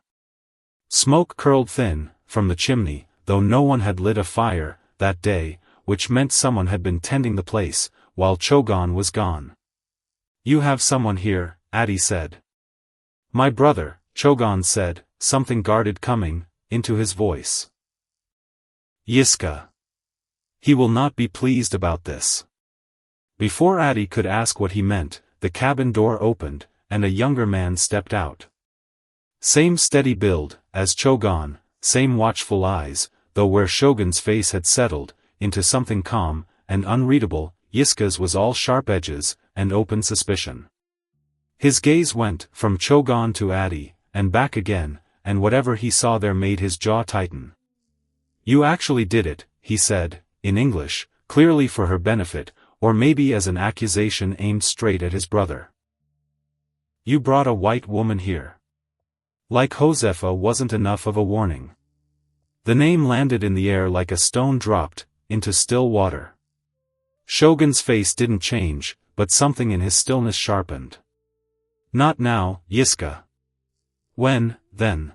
Smoke curled thin, from the chimney, though no one had lit a fire, that day, which meant someone had been tending the place, while Chogan was gone. You have someone here, Addie said. My brother, Chogan said, something guarded coming, into his voice. Yiska. He will not be pleased about this. Before Addie could ask what he meant, the cabin door opened, and a younger man stepped out. Same steady build, as Chogan, same watchful eyes, though where Shogun's face had settled, into something calm, and unreadable, Yiska's was all sharp edges, and open suspicion. His gaze went, from Chogan to Addie, and back again, and whatever he saw there made his jaw tighten. You actually did it, he said, in English, clearly for her benefit, or maybe as an accusation aimed straight at his brother. You brought a white woman here. Like Josefa wasn't enough of a warning. The name landed in the air like a stone dropped, into still water. Shogun's face didn't change, but something in his stillness sharpened. Not now, Yiska. When, then?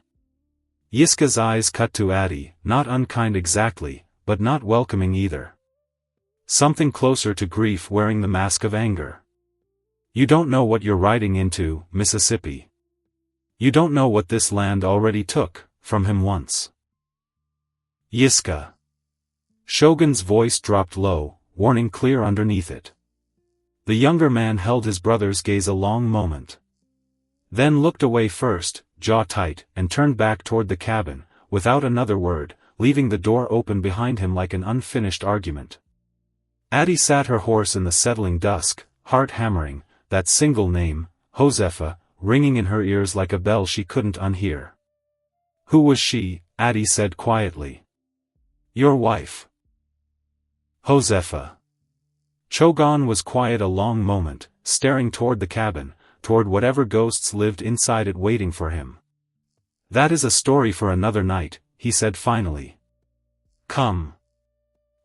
Yiska's eyes cut to Addie, not unkind exactly, but not welcoming either. Something closer to grief wearing the mask of anger. You don't know what you're riding into, Mississippi. You don't know what this land already took, from him once. Yiska. Shogun's voice dropped low, warning clear underneath it. The younger man held his brother's gaze a long moment. Then looked away first, jaw tight, and turned back toward the cabin, without another word, leaving the door open behind him like an unfinished argument. Addie sat her horse in the settling dusk, heart hammering, that single name, Josefa, ringing in her ears like a bell she couldn't unhear. Who was she? Addie said quietly. Your wife. Josefa. Chogan was quiet a long moment, staring toward the cabin, toward whatever ghosts lived inside it waiting for him. That is a story for another night, he said finally. Come.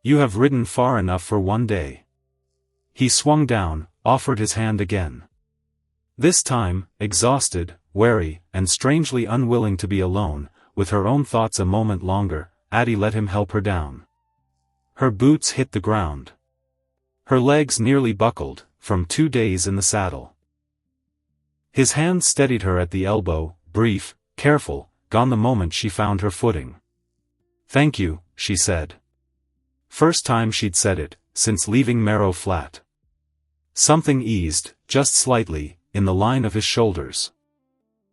You have ridden far enough for one day. He swung down, offered his hand again. This time, exhausted, wary, and strangely unwilling to be alone, with her own thoughts a moment longer, Addie let him help her down. Her boots hit the ground. Her legs nearly buckled, from 2 days in the saddle. His hand steadied her at the elbow, brief, careful, gone the moment she found her footing. "Thank you," she said. First time she'd said it, since leaving Marrow Flat. Something eased, just slightly, in the line of his shoulders.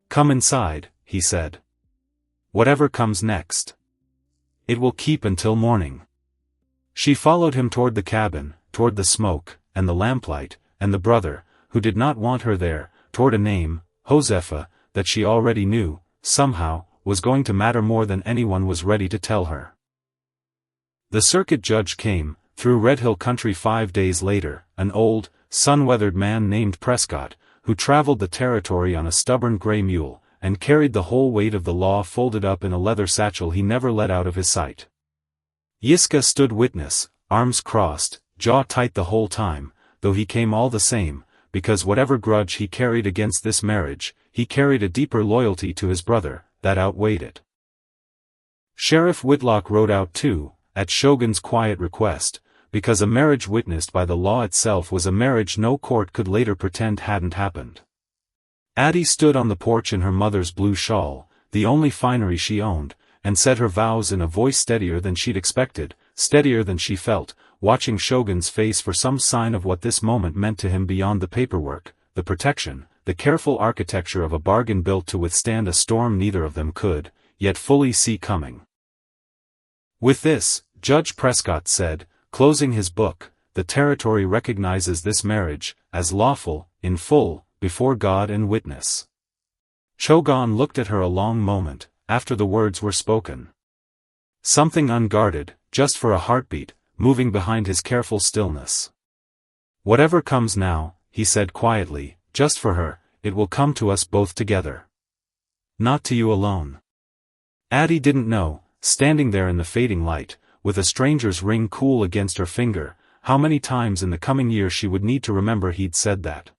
"Come inside," he said. "Whatever comes next. It will keep until morning." She followed him toward the cabin, toward the smoke, and the lamplight, and the brother, who did not want her there, toward a name, Josefa, that she already knew, somehow, was going to matter more than anyone was ready to tell her. The circuit judge came, through Red Hill country 5 days later, an old, sun-weathered man named Prescott, who traveled the territory on a stubborn gray mule, and carried the whole weight of the law folded up in a leather satchel he never let out of his sight. Yiska stood witness, arms crossed, jaw tight the whole time, though he came all the same, because whatever grudge he carried against this marriage, he carried a deeper loyalty to his brother, that outweighed it. Sheriff Whitlock rode out too, at Chogan's quiet request, because a marriage witnessed by the law itself was a marriage no court could later pretend hadn't happened. Addie stood on the porch in her mother's blue shawl, the only finery she owned, and said her vows in a voice steadier than she'd expected, steadier than she felt, watching Chogan's face for some sign of what this moment meant to him beyond the paperwork, the protection, the careful architecture of a bargain built to withstand a storm neither of them could, yet fully see coming. With this, Judge Prescott said, closing his book, the territory recognizes this marriage, as lawful, in full, before God and witness. Chogan looked at her a long moment, after the words were spoken. Something unguarded, just for a heartbeat, moving behind his careful stillness. "Whatever comes now," he said quietly, "just for her, it will come to us both together. Not to you alone." Addie didn't know, standing there in the fading light, with a stranger's ring cool against her finger, how many times in the coming year she would need to remember he'd said that.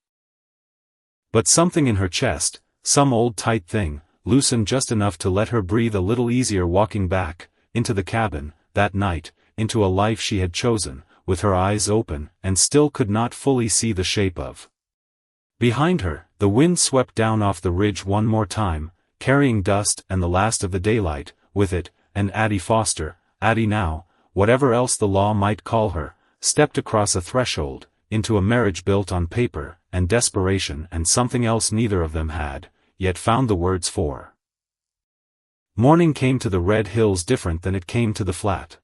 But something in her chest, some old tight thing, loosened just enough to let her breathe a little easier walking back, into the cabin, that night, into a life she had chosen, with her eyes open, and still could not fully see the shape of. Behind her, the wind swept down off the ridge one more time, carrying dust and the last of the daylight, with it, and Addie Foster, Addie now, whatever else the law might call her, stepped across a threshold, into a marriage built on paper, and desperation and something else neither of them had, yet found the words for. Morning came to the Red Hills different than it came to the flat.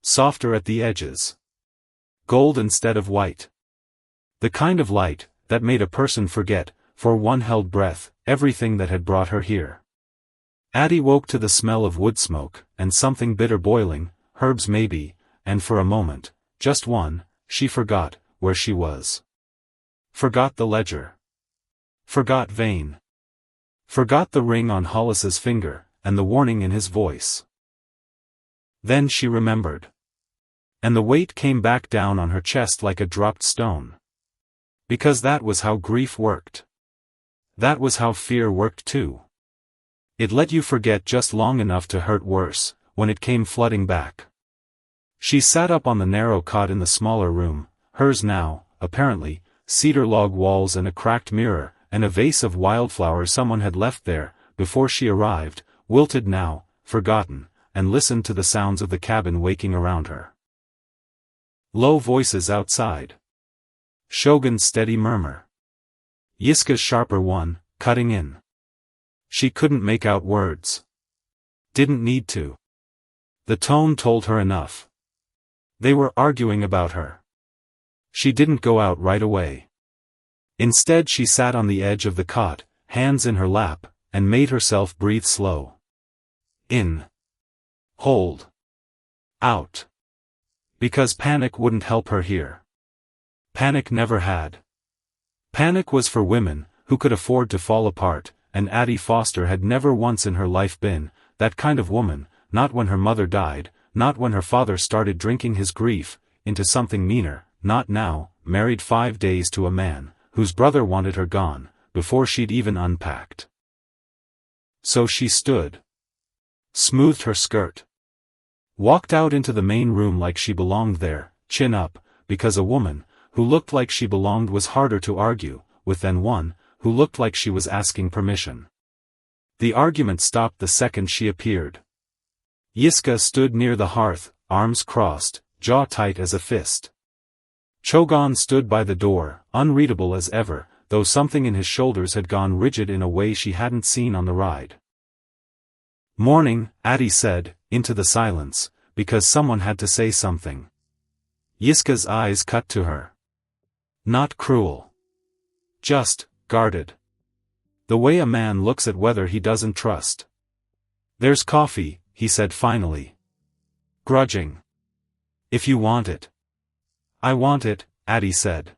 Softer at the edges. Gold instead of white. The kind of light, that made a person forget, for one held breath, everything that had brought her here. Addie woke to the smell of wood smoke, and something bitter boiling, herbs maybe, and for a moment, just one, she forgot, where she was. Forgot the ledger. Forgot Vane. Forgot the ring on Hollis's finger, and the warning in his voice. Then she remembered. And the weight came back down on her chest like a dropped stone. Because that was how grief worked. That was how fear worked too. It let you forget just long enough to hurt worse, when it came flooding back. She sat up on the narrow cot in the smaller room, hers now, apparently, cedar log walls and a cracked mirror, and a vase of wildflowers someone had left there, before she arrived, wilted now, forgotten, and listened to the sounds of the cabin waking around her. Low voices outside. Chogan's steady murmur. Yiska's sharper one, cutting in. She couldn't make out words. Didn't need to. The tone told her enough. They were arguing about her. She didn't go out right away. Instead she sat on the edge of the cot, hands in her lap, and made herself breathe slow. In. Hold. Out. Because panic wouldn't help her here. Panic never had. Panic was for women, who could afford to fall apart, and Addie Foster had never once in her life been that kind of woman, not when her mother died, not when her father started drinking his grief into something meaner, not now, married 5 days to a man whose brother wanted her gone, before she'd even unpacked. So she stood. Smoothed her skirt. Walked out into the main room like she belonged there, chin up, because a woman, who looked like she belonged was harder to argue with than one, who looked like she was asking permission. The argument stopped the second she appeared. Yiska stood near the hearth, arms crossed, jaw tight as a fist. Chogan stood by the door, unreadable as ever, though something in his shoulders had gone rigid in a way she hadn't seen on the ride. "Morning," Addie said, into the silence, because someone had to say something. Yiska's eyes cut to her. Not cruel. Just guarded. The way a man looks at whether he doesn't trust. "There's coffee," he said finally. Grudging. "If you want it." "I want it," Addie said.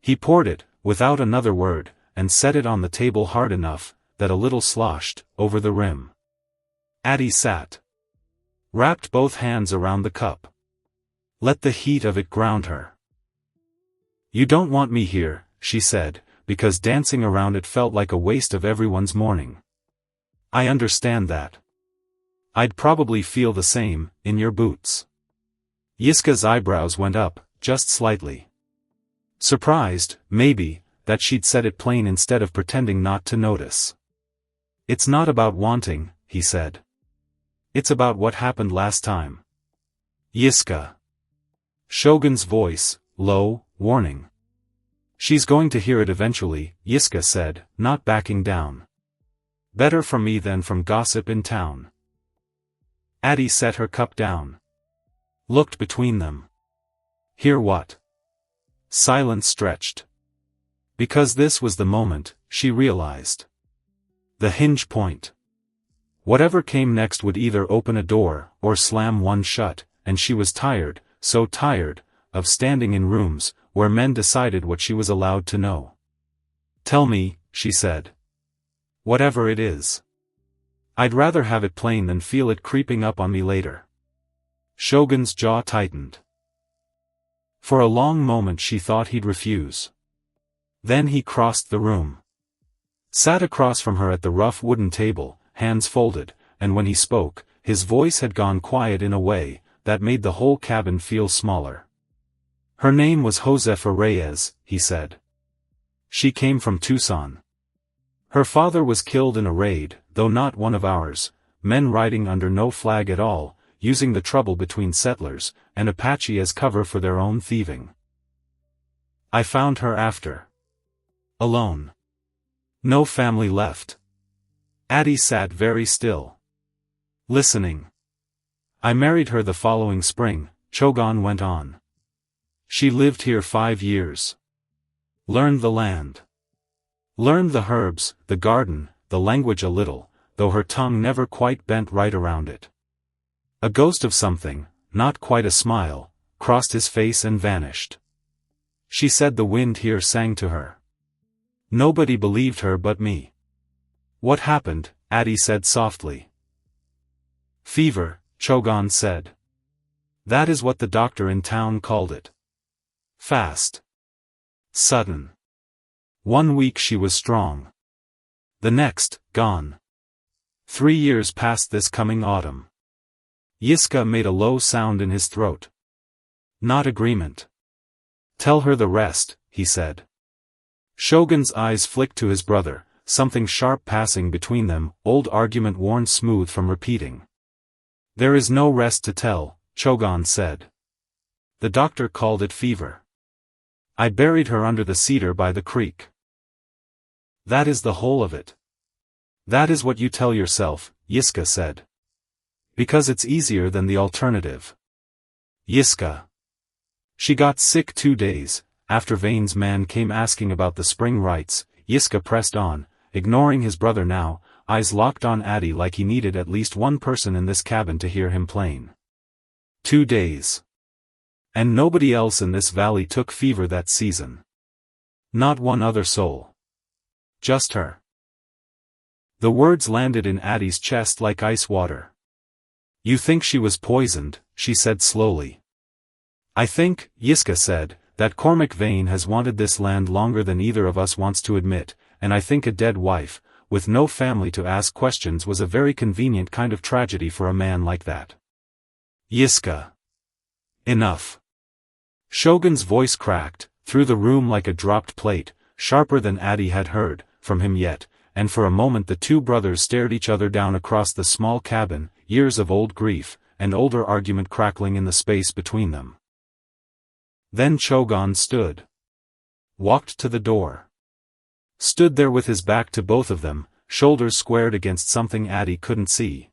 He poured it, without another word, and set it on the table hard enough, that a little sloshed, over the rim. Addie sat. Wrapped both hands around the cup. Let the heat of it ground her. "You don't want me here," she said, because dancing around it felt like a waste of everyone's morning. "I understand that. I'd probably feel the same, in your boots." Yiska's eyebrows went up, just slightly. Surprised, maybe, that she'd said it plain instead of pretending not to notice. "It's not about wanting," he said. "It's about what happened last time." "Yiska." Shogun's voice, low, warning. "She's going to hear it eventually," Yiska said, not backing down. "Better from me than from gossip in town." Addie set her cup down. Looked between them. "Hear what?" Silence stretched. Because this was the moment, she realized. The hinge point. Whatever came next would either open a door, or slam one shut, and she was tired, so tired, of standing in rooms, where men decided what she was allowed to know. "Tell me," she said. "Whatever it is. I'd rather have it plain than feel it creeping up on me later." Shogun's jaw tightened. For a long moment she thought he'd refuse. Then he crossed the room. Sat across from her at the rough wooden table, hands folded, and when he spoke, his voice had gone quiet in a way that made the whole cabin feel smaller. "Her name was Josefa Reyes," he said. "She came from Tucson. Her father was killed in a raid, though not one of ours, men riding under no flag at all, using the trouble between settlers and Apache as cover for their own thieving. I found her after. Alone. No family left." Addie sat very still. Listening. "I married her the following spring," Chogan went on. "She lived here 5 years. Learned the land. Learned the herbs, the garden, the language a little, though her tongue never quite bent right around it. A ghost of something, not quite a smile, crossed his face and vanished. She said the wind here sang to her. Nobody believed her but me." "What happened?" Addie said softly. "Fever," Chogan said. "That is what the doctor in town called it. Fast. Sudden. 1 week she was strong. The next, gone. 3 years past this coming autumn." Yiska made a low sound in his throat. "Not agreement." "Tell her the rest," he said. Shogun's eyes flicked to his brother, something sharp passing between them, old argument worn smooth from repeating. "There is no rest to tell," Chogan said. "The doctor called it fever. I buried her under the cedar by the creek." "That is the whole of it." "That is what you tell yourself," Yiska said. "Because it's easier than the alternative." Yiska. "She got sick 2 days, after Vane's man came asking about the spring rites," Yiska pressed on, ignoring his brother now, eyes locked on Addie like he needed at least one person in this cabin to hear him plain. 2 days. And nobody else in this valley took fever that season. Not one other soul. Just her. The words landed in Addie's chest like ice water. "You think she was poisoned," she said slowly. "I think," Yiska said, "that Cormac Vane has wanted this land longer than either of us wants to admit, and I think a dead wife, with no family to ask questions was a very convenient kind of tragedy for a man like that." Yiska. "Enough." Shogun's voice cracked, through the room like a dropped plate, sharper than Addie had heard from him yet, and for a moment the two brothers stared each other down across the small cabin, years of old grief, and older argument crackling in the space between them. Then Chogan stood. Walked to the door. Stood there with his back to both of them, shoulders squared against something Addie couldn't see.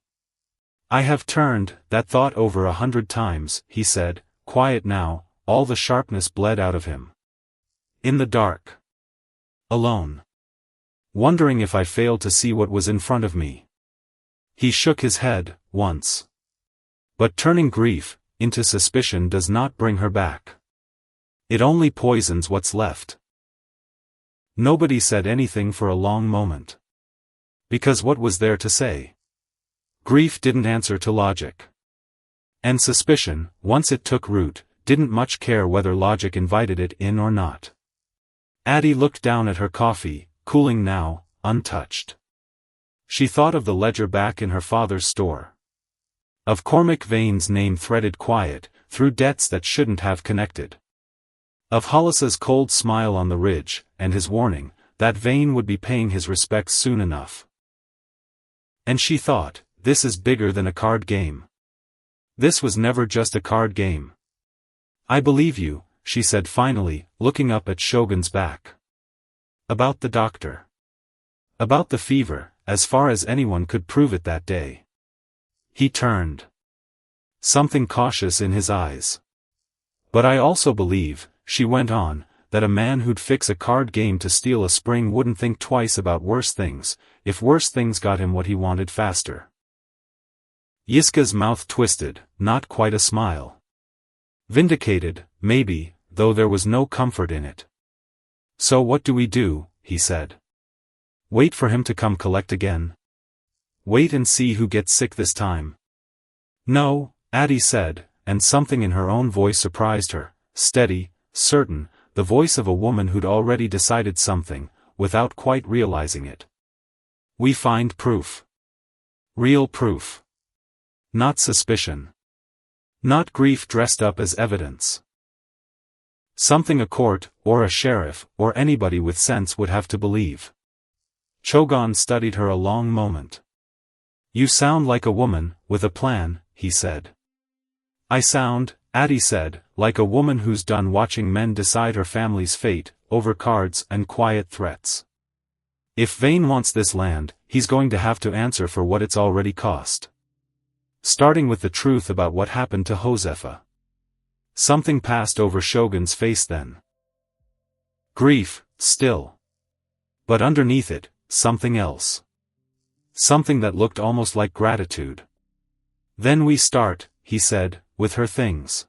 I have turned that thought over 100 times, he said, quiet now, all the sharpness bled out of him. In the dark. Alone. Wondering if I failed to see what was in front of me. He shook his head, once. But turning grief into suspicion does not bring her back. It only poisons what's left. Nobody said anything for a long moment. Because what was there to say? Grief didn't answer to logic. And suspicion, once it took root, didn't much care whether logic invited it in or not. Addie looked down at her coffee, cooling now, untouched. She thought of the ledger back in her father's store. Of Cormac Vane's name threaded quiet, through debts that shouldn't have connected. Of Hollis's cold smile on the ridge, and his warning, that Vane would be paying his respects soon enough. And she thought, this is bigger than a card game. This was never just a card game. I believe you, she said finally, looking up at Shogun's back. About the doctor. About the fever, as far as anyone could prove it that day. He turned. Something cautious in his eyes. But I also believe, she went on, that a man who'd fix a card game to steal a spring wouldn't think twice about worse things, if worse things got him what he wanted faster. Yiska's mouth twisted, not quite a smile. Vindicated, maybe, though there was no comfort in it. So what do we do, he said. Wait for him to come collect again? Wait and see who gets sick this time. No, Addie said, and something in her own voice surprised her, steady, certain, the voice of a woman who'd already decided something, without quite realizing it. We find proof. Real proof. Not suspicion. Not grief dressed up as evidence. Something a court, or a sheriff, or anybody with sense would have to believe. Chogan studied her a long moment. You sound like a woman, with a plan, he said. I sound, Addie said, like a woman who's done watching men decide her family's fate, over cards and quiet threats. If Vane wants this land, he's going to have to answer for what it's already cost. Starting with the truth about what happened to Josefa. Something passed over Shogun's face then. Grief, still. But underneath it, something else. Something that looked almost like gratitude. Then we start, he said, with her things.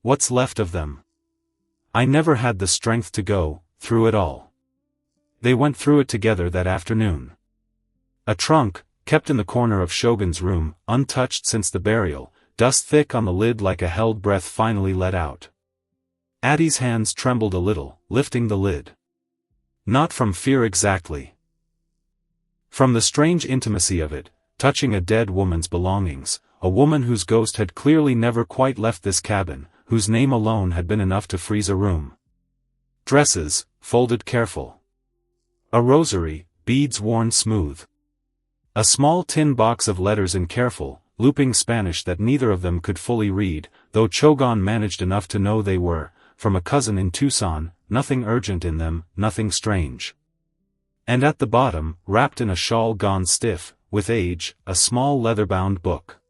What's left of them? I never had the strength to go through it all. They went through it together that afternoon. A trunk, kept in the corner of Shogun's room, untouched since the burial, dust thick on the lid like a held breath finally let out. Addie's hands trembled a little, lifting the lid. Not from fear exactly. From the strange intimacy of it, touching a dead woman's belongings, a woman whose ghost had clearly never quite left this cabin, whose name alone had been enough to freeze a room. Dresses, folded careful. A rosary, beads worn smooth. A small tin box of letters in careful, looping Spanish that neither of them could fully read, though Chogan managed enough to know they were, from a cousin in Tucson, nothing urgent in them, nothing strange. And at the bottom, wrapped in a shawl gone stiff, with age, a small leather-bound book.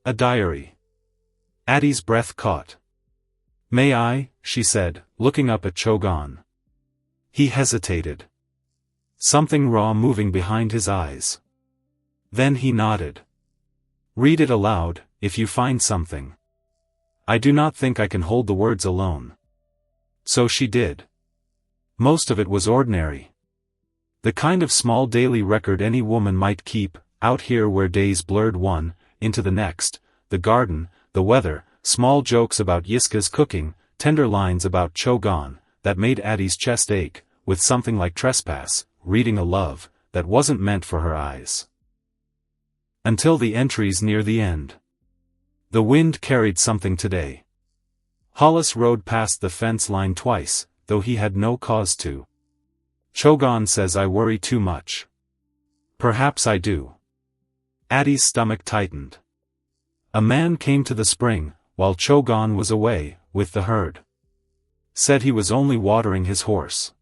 A diary. Addie's breath caught. May I, she said, looking up at Chogan. He hesitated. Something raw moving behind his eyes. Then he nodded. Read it aloud, if you find something. I do not think I can hold the words alone. So she did. Most of it was ordinary. The kind of small daily record any woman might keep, out here where days blurred one, into the next, the garden, the weather, small jokes about Yiska's cooking, tender lines about Chogan, that made Addie's chest ache, with something like trespass, reading a love, that wasn't meant for her eyes. Until the entries near the end. The wind carried something today. Hollis rode past the fence line twice, though he had no cause to. Chogan says I worry too much. Perhaps I do. Addie's stomach tightened. A man came to the spring, while Chogan was away, with the herd. Said he was only watering his horse.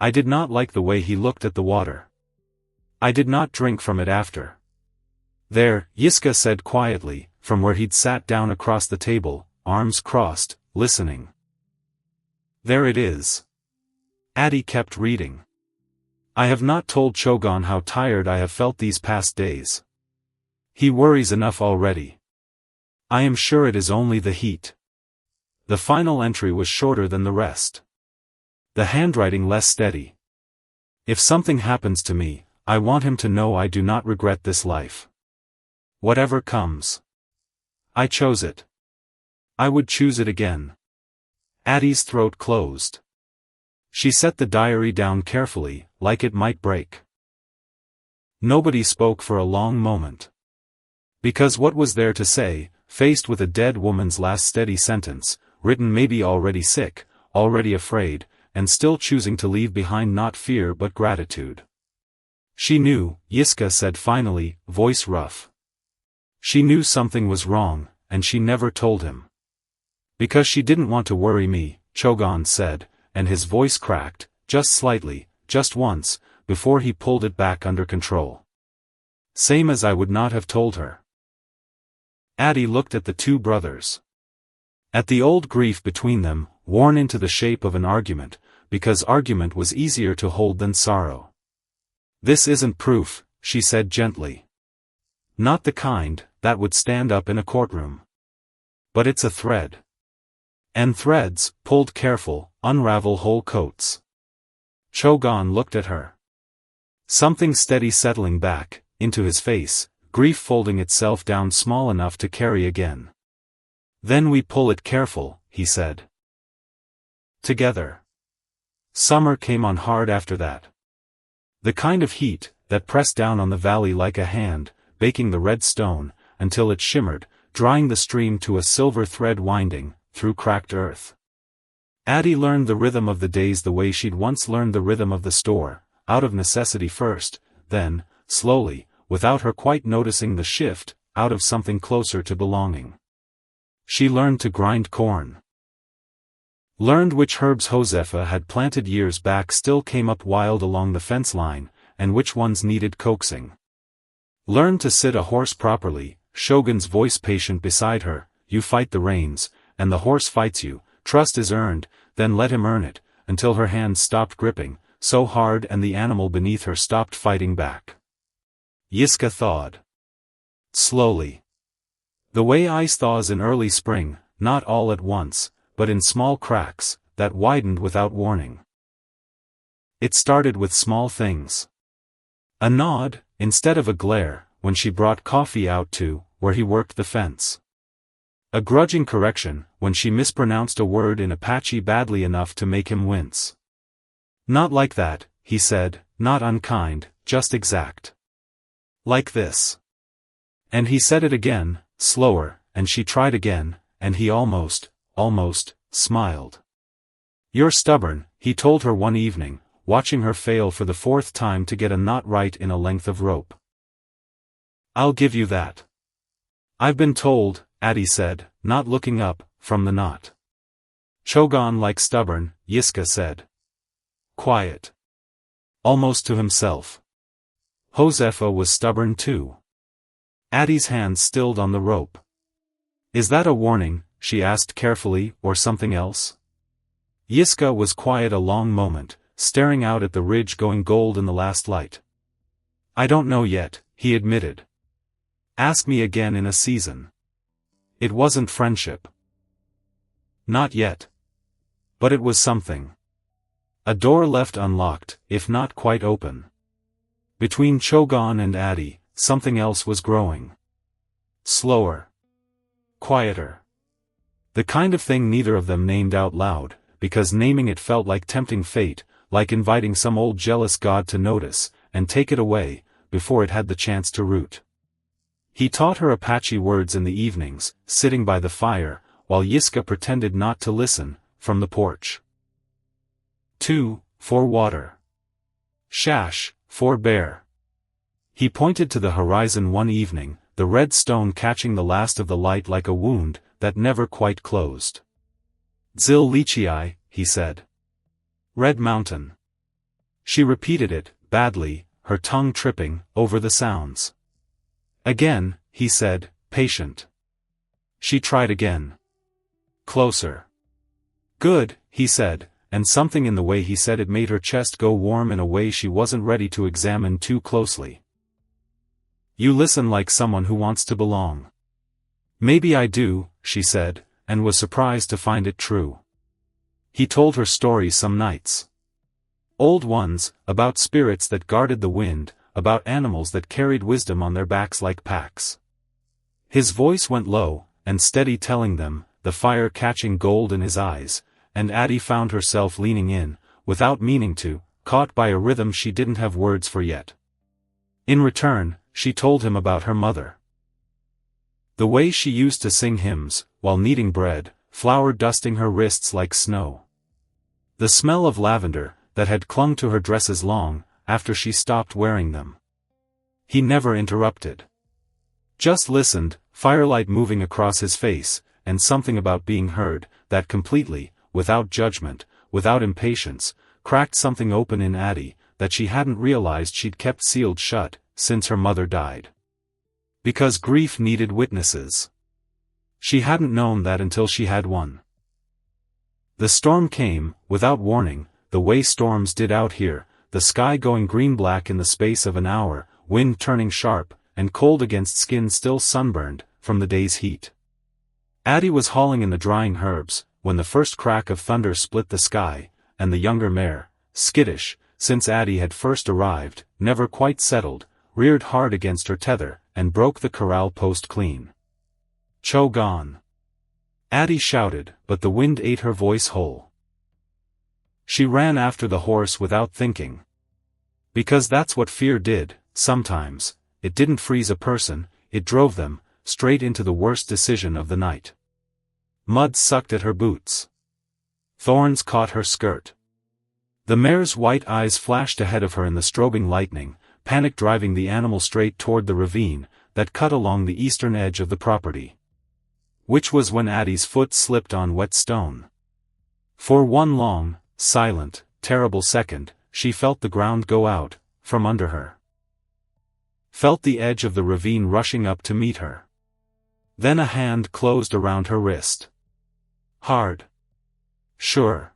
I did not like the way he looked at the water. I did not drink from it after. There, Yiska said quietly, from where he'd sat down across the table, arms crossed, listening. There it is. Addie kept reading. I have not told Chogan how tired I have felt these past days. He worries enough already. I am sure it is only the heat. The final entry was shorter than the rest. The handwriting less steady. If something happens to me, I want him to know I do not regret this life. Whatever comes. I chose it. I would choose it again. Addie's throat closed. She set the diary down carefully, like it might break. Nobody spoke for a long moment. Because what was there to say, faced with a dead woman's last steady sentence, written maybe already sick, already afraid, and still choosing to leave behind not fear but gratitude. She knew, Yiska said finally, voice rough. She knew something was wrong, and she never told him. Because she didn't want to worry me, Chogan said, and his voice cracked, just slightly, just once, before he pulled it back under control. Same as I would not have told her. Addie looked at the two brothers. At the old grief between them, worn into the shape of an argument, because argument was easier to hold than sorrow. This isn't proof, she said gently. Not the kind that would stand up in a courtroom. But it's a thread. And threads, pulled careful, unravel whole coats. Chogan looked at her. Something steady settling back, into his face, grief folding itself down small enough to carry again. Then we pull it careful, he said. Together. Summer came on hard after that. The kind of heat, that pressed down on the valley like a hand, baking the red stone, until it shimmered, drying the stream to a silver thread winding, through cracked earth. Addie learned the rhythm of the days the way she'd once learned the rhythm of the store, out of necessity first, then, slowly, without her quite noticing the shift, out of something closer to belonging. She learned to grind corn. Learned which herbs Josefa had planted years back still came up wild along the fence line, and which ones needed coaxing. Learned to sit a horse properly, Shogun's voice patient beside her, you fight the reins, and the horse fights you, trust is earned, then let him earn it, until her hands stopped gripping, so hard and the animal beneath her stopped fighting back. Yiska thawed. Slowly. The way ice thaws in early spring, not all at once, but in small cracks, that widened without warning. It started with small things. A nod, instead of a glare, when she brought coffee out to, where he worked the fence. A grudging correction, when she mispronounced a word in Apache badly enough to make him wince. Not like that, he said, not unkind, just exact. Like this. And he said it again, slower, and she tried again, and he almost, smiled. You're stubborn, he told her one evening, watching her fail for the fourth time to get a knot right in a length of rope. I'll give you that. I've been told, Addie said, not looking up, from the knot. Chogan like stubborn, Yiska said. Quiet. Almost to himself. Josefa was stubborn too. Addie's hand stilled on the rope. Is that a warning, she asked carefully, or something else? Yiska was quiet a long moment, staring out at the ridge going gold in the last light. I don't know yet, he admitted. Ask me again in a season. It wasn't friendship. Not yet. But it was something. A door left unlocked, if not quite open. Between Chogan and Addie, something else was growing. Slower. Quieter. The kind of thing neither of them named out loud, because naming it felt like tempting fate, like inviting some old jealous god to notice, and take it away, before it had the chance to root. He taught her Apache words in the evenings, sitting by the fire, while Yiska pretended not to listen, from the porch. 2. For water. Shash, for bear. He pointed to the horizon one evening, the red stone catching the last of the light like a wound that never quite closed. Zil Lichii, he said. Red Mountain. She repeated it, badly, her tongue tripping over the sounds. Again, he said, patient. She tried again. Closer. Good, he said, and something in the way he said it made her chest go warm in a way she wasn't ready to examine too closely. You listen like someone who wants to belong. Maybe I do, she said, and was surprised to find it true. He told her stories some nights. Old ones, about spirits that guarded the wind, about animals that carried wisdom on their backs like packs. His voice went low, and steady, telling them, the fire catching gold in his eyes, and Addie found herself leaning in, without meaning to, caught by a rhythm she didn't have words for yet. In return, she told him about her mother. The way she used to sing hymns, while kneading bread, flour dusting her wrists like snow. The smell of lavender, that had clung to her dresses long, after she stopped wearing them. He never interrupted. Just listened, firelight moving across his face, and something about being heard, that completely, without judgment, without impatience, cracked something open in Addie, that she hadn't realized she'd kept sealed shut, since her mother died. Because grief needed witnesses. She hadn't known that until she had one. The storm came, without warning, the way storms did out here, the sky going green-black in the space of an hour, wind turning sharp, and cold against skin still sunburned, from the day's heat. Addie was hauling in the drying herbs, when the first crack of thunder split the sky, and the younger mare, skittish, since Addie had first arrived, never quite settled, reared hard against her tether, and broke the corral post clean. Chogan. Addie shouted, but the wind ate her voice whole. She ran after the horse without thinking. Because that's what fear did, sometimes. It didn't freeze a person, it drove them, straight into the worst decision of the night. Mud sucked at her boots. Thorns caught her skirt. The mare's white eyes flashed ahead of her in the strobing lightning, panic driving the animal straight toward the ravine, that cut along the eastern edge of the property. Which was when Addie's foot slipped on wet stone. For one long, silent, terrible second, she felt the ground go out, from under her. Felt the edge of the ravine rushing up to meet her. Then a hand closed around her wrist. Hard. Sure.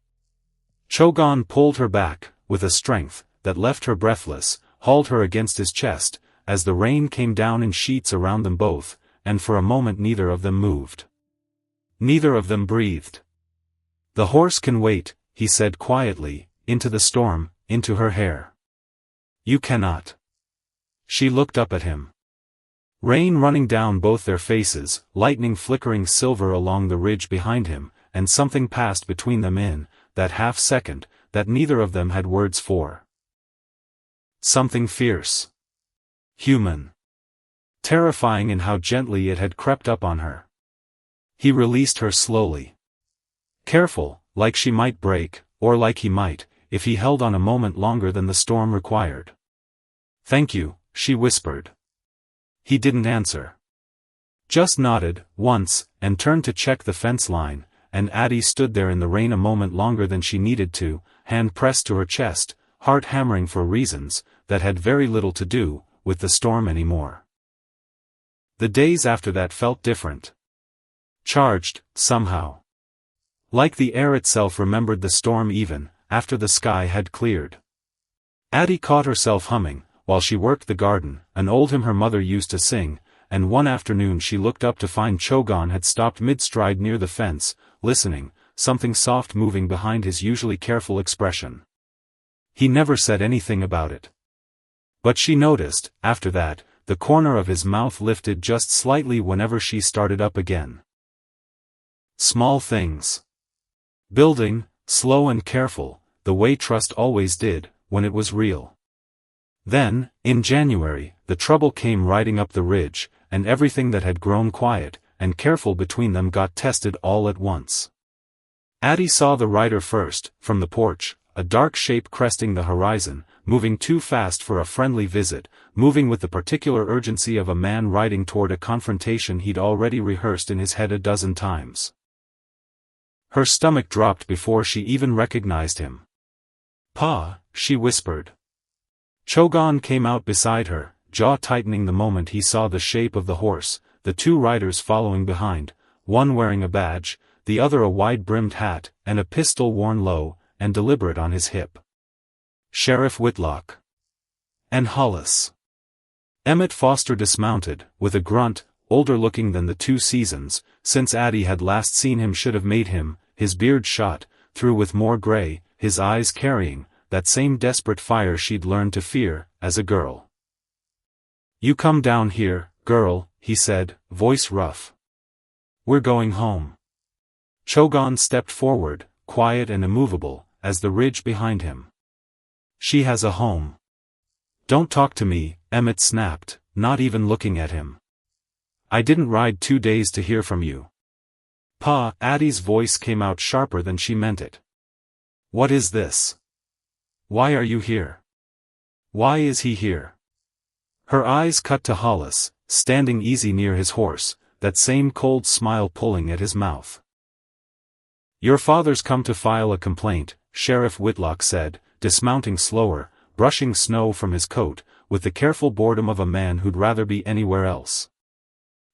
Chogan pulled her back, with a strength that left her breathless, hauled her against his chest, as the rain came down in sheets around them both, and for a moment neither of them moved. Neither of them breathed. The horse can wait, he said quietly, into the storm, into her hair. You cannot. She looked up at him. Rain running down both their faces, lightning flickering silver along the ridge behind him, and something passed between them in that half second, that neither of them had words for. Something fierce. Human. Terrifying in how gently it had crept up on her. He released her slowly. Careful, like she might break, or like he might, if he held on a moment longer than the storm required. Thank you, she whispered. He didn't answer. Just nodded, once, and turned to check the fence line, and Addie stood there in the rain a moment longer than she needed to, hand pressed to her chest, heart hammering for reasons that had very little to do with the storm anymore. The days after that felt different. Charged, somehow. Like the air itself remembered the storm even after the sky had cleared. Addie caught herself humming, while she worked the garden, an old hymn her mother used to sing, and one afternoon she looked up to find Chogan had stopped mid-stride near the fence, listening, something soft moving behind his usually careful expression. He never said anything about it. But she noticed, after that, the corner of his mouth lifted just slightly whenever she started up again. Small things. Building, slow and careful, the way trust always did, when it was real. Then, in January, the trouble came riding up the ridge, and everything that had grown quiet, and Careful between them got tested all at once. Addie saw the rider first, from the porch, a dark shape cresting the horizon, moving too fast for a friendly visit, moving with the particular urgency of a man riding toward a confrontation he'd already rehearsed in his head a dozen times. Her stomach dropped before she even recognized him. "Pa," she whispered. Chogan came out beside her, jaw tightening the moment he saw the shape of the horse, the two riders following behind, one wearing a badge, the other a wide-brimmed hat, and a pistol worn low and deliberate on his hip. Sheriff Whitlock. And Hollis. Emmett Foster dismounted, with a grunt, older-looking than the 2 seasons, since Addie had last seen him should have made him, his beard shot, through with more gray, his eyes carrying that same desperate fire she'd learned to fear, as a girl. "You come down here, girl," he said, voice rough. "We're going home." Chogan stepped forward, quiet and immovable, as the ridge behind him. "She has a home." "Don't talk to me," Emmett snapped, not even looking at him. "I didn't ride 2 days to hear from you." "Pa," Addie's voice came out sharper than she meant it. "What is this? Why are you here? Why is he here?" Her eyes cut to Hollis, standing easy near his horse, that same cold smile pulling at his mouth. "Your father's come to file a complaint," Sheriff Whitlock said, dismounting slower, brushing snow from his coat, with the careful boredom of a man who'd rather be anywhere else.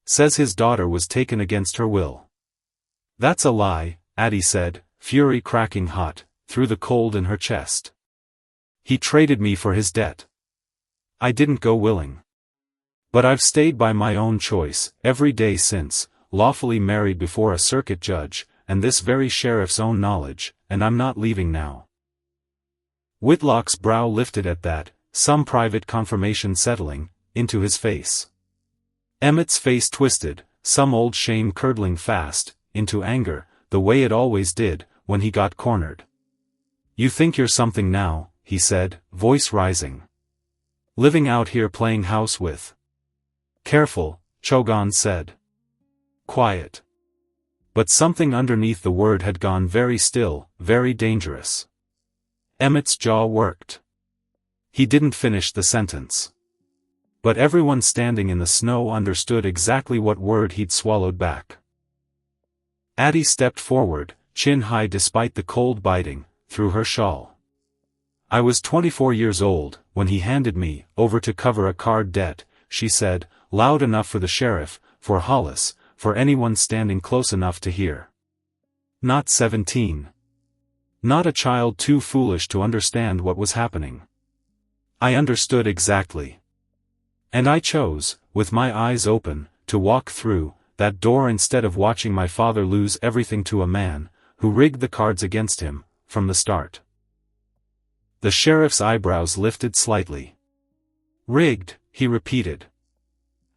"Says his daughter was taken against her will." "That's a lie," Addie said, fury cracking hot, through the cold in her chest. "He traded me for his debt. I didn't go willing. But I've stayed by my own choice, every day since, lawfully married before a circuit judge, and this very sheriff's own knowledge, and I'm not leaving now." Whitlock's brow lifted at that, some private confirmation settling into his face. Emmett's face twisted, some old shame curdling fast, into anger, the way it always did, when he got cornered. "You think you're something now," he said, voice rising. "Living out here playing house with." "Careful," Chogan said. "Quiet." But something underneath the word had gone very still, very dangerous. Emmett's jaw worked. He didn't finish the sentence. But everyone standing in the snow understood exactly what word he'd swallowed back. Addie stepped forward, chin high despite the cold biting, through her shawl. "I was 24 years old, when he handed me over to cover a card debt," she said, loud enough for the sheriff, for Hollis, for anyone standing close enough to hear. "Not 17. Not a child too foolish to understand what was happening. I understood exactly. And I chose, with my eyes open, to walk through that door instead of watching my father lose everything to a man who rigged the cards against him, from the start." The sheriff's eyebrows lifted slightly. "Rigged," he repeated.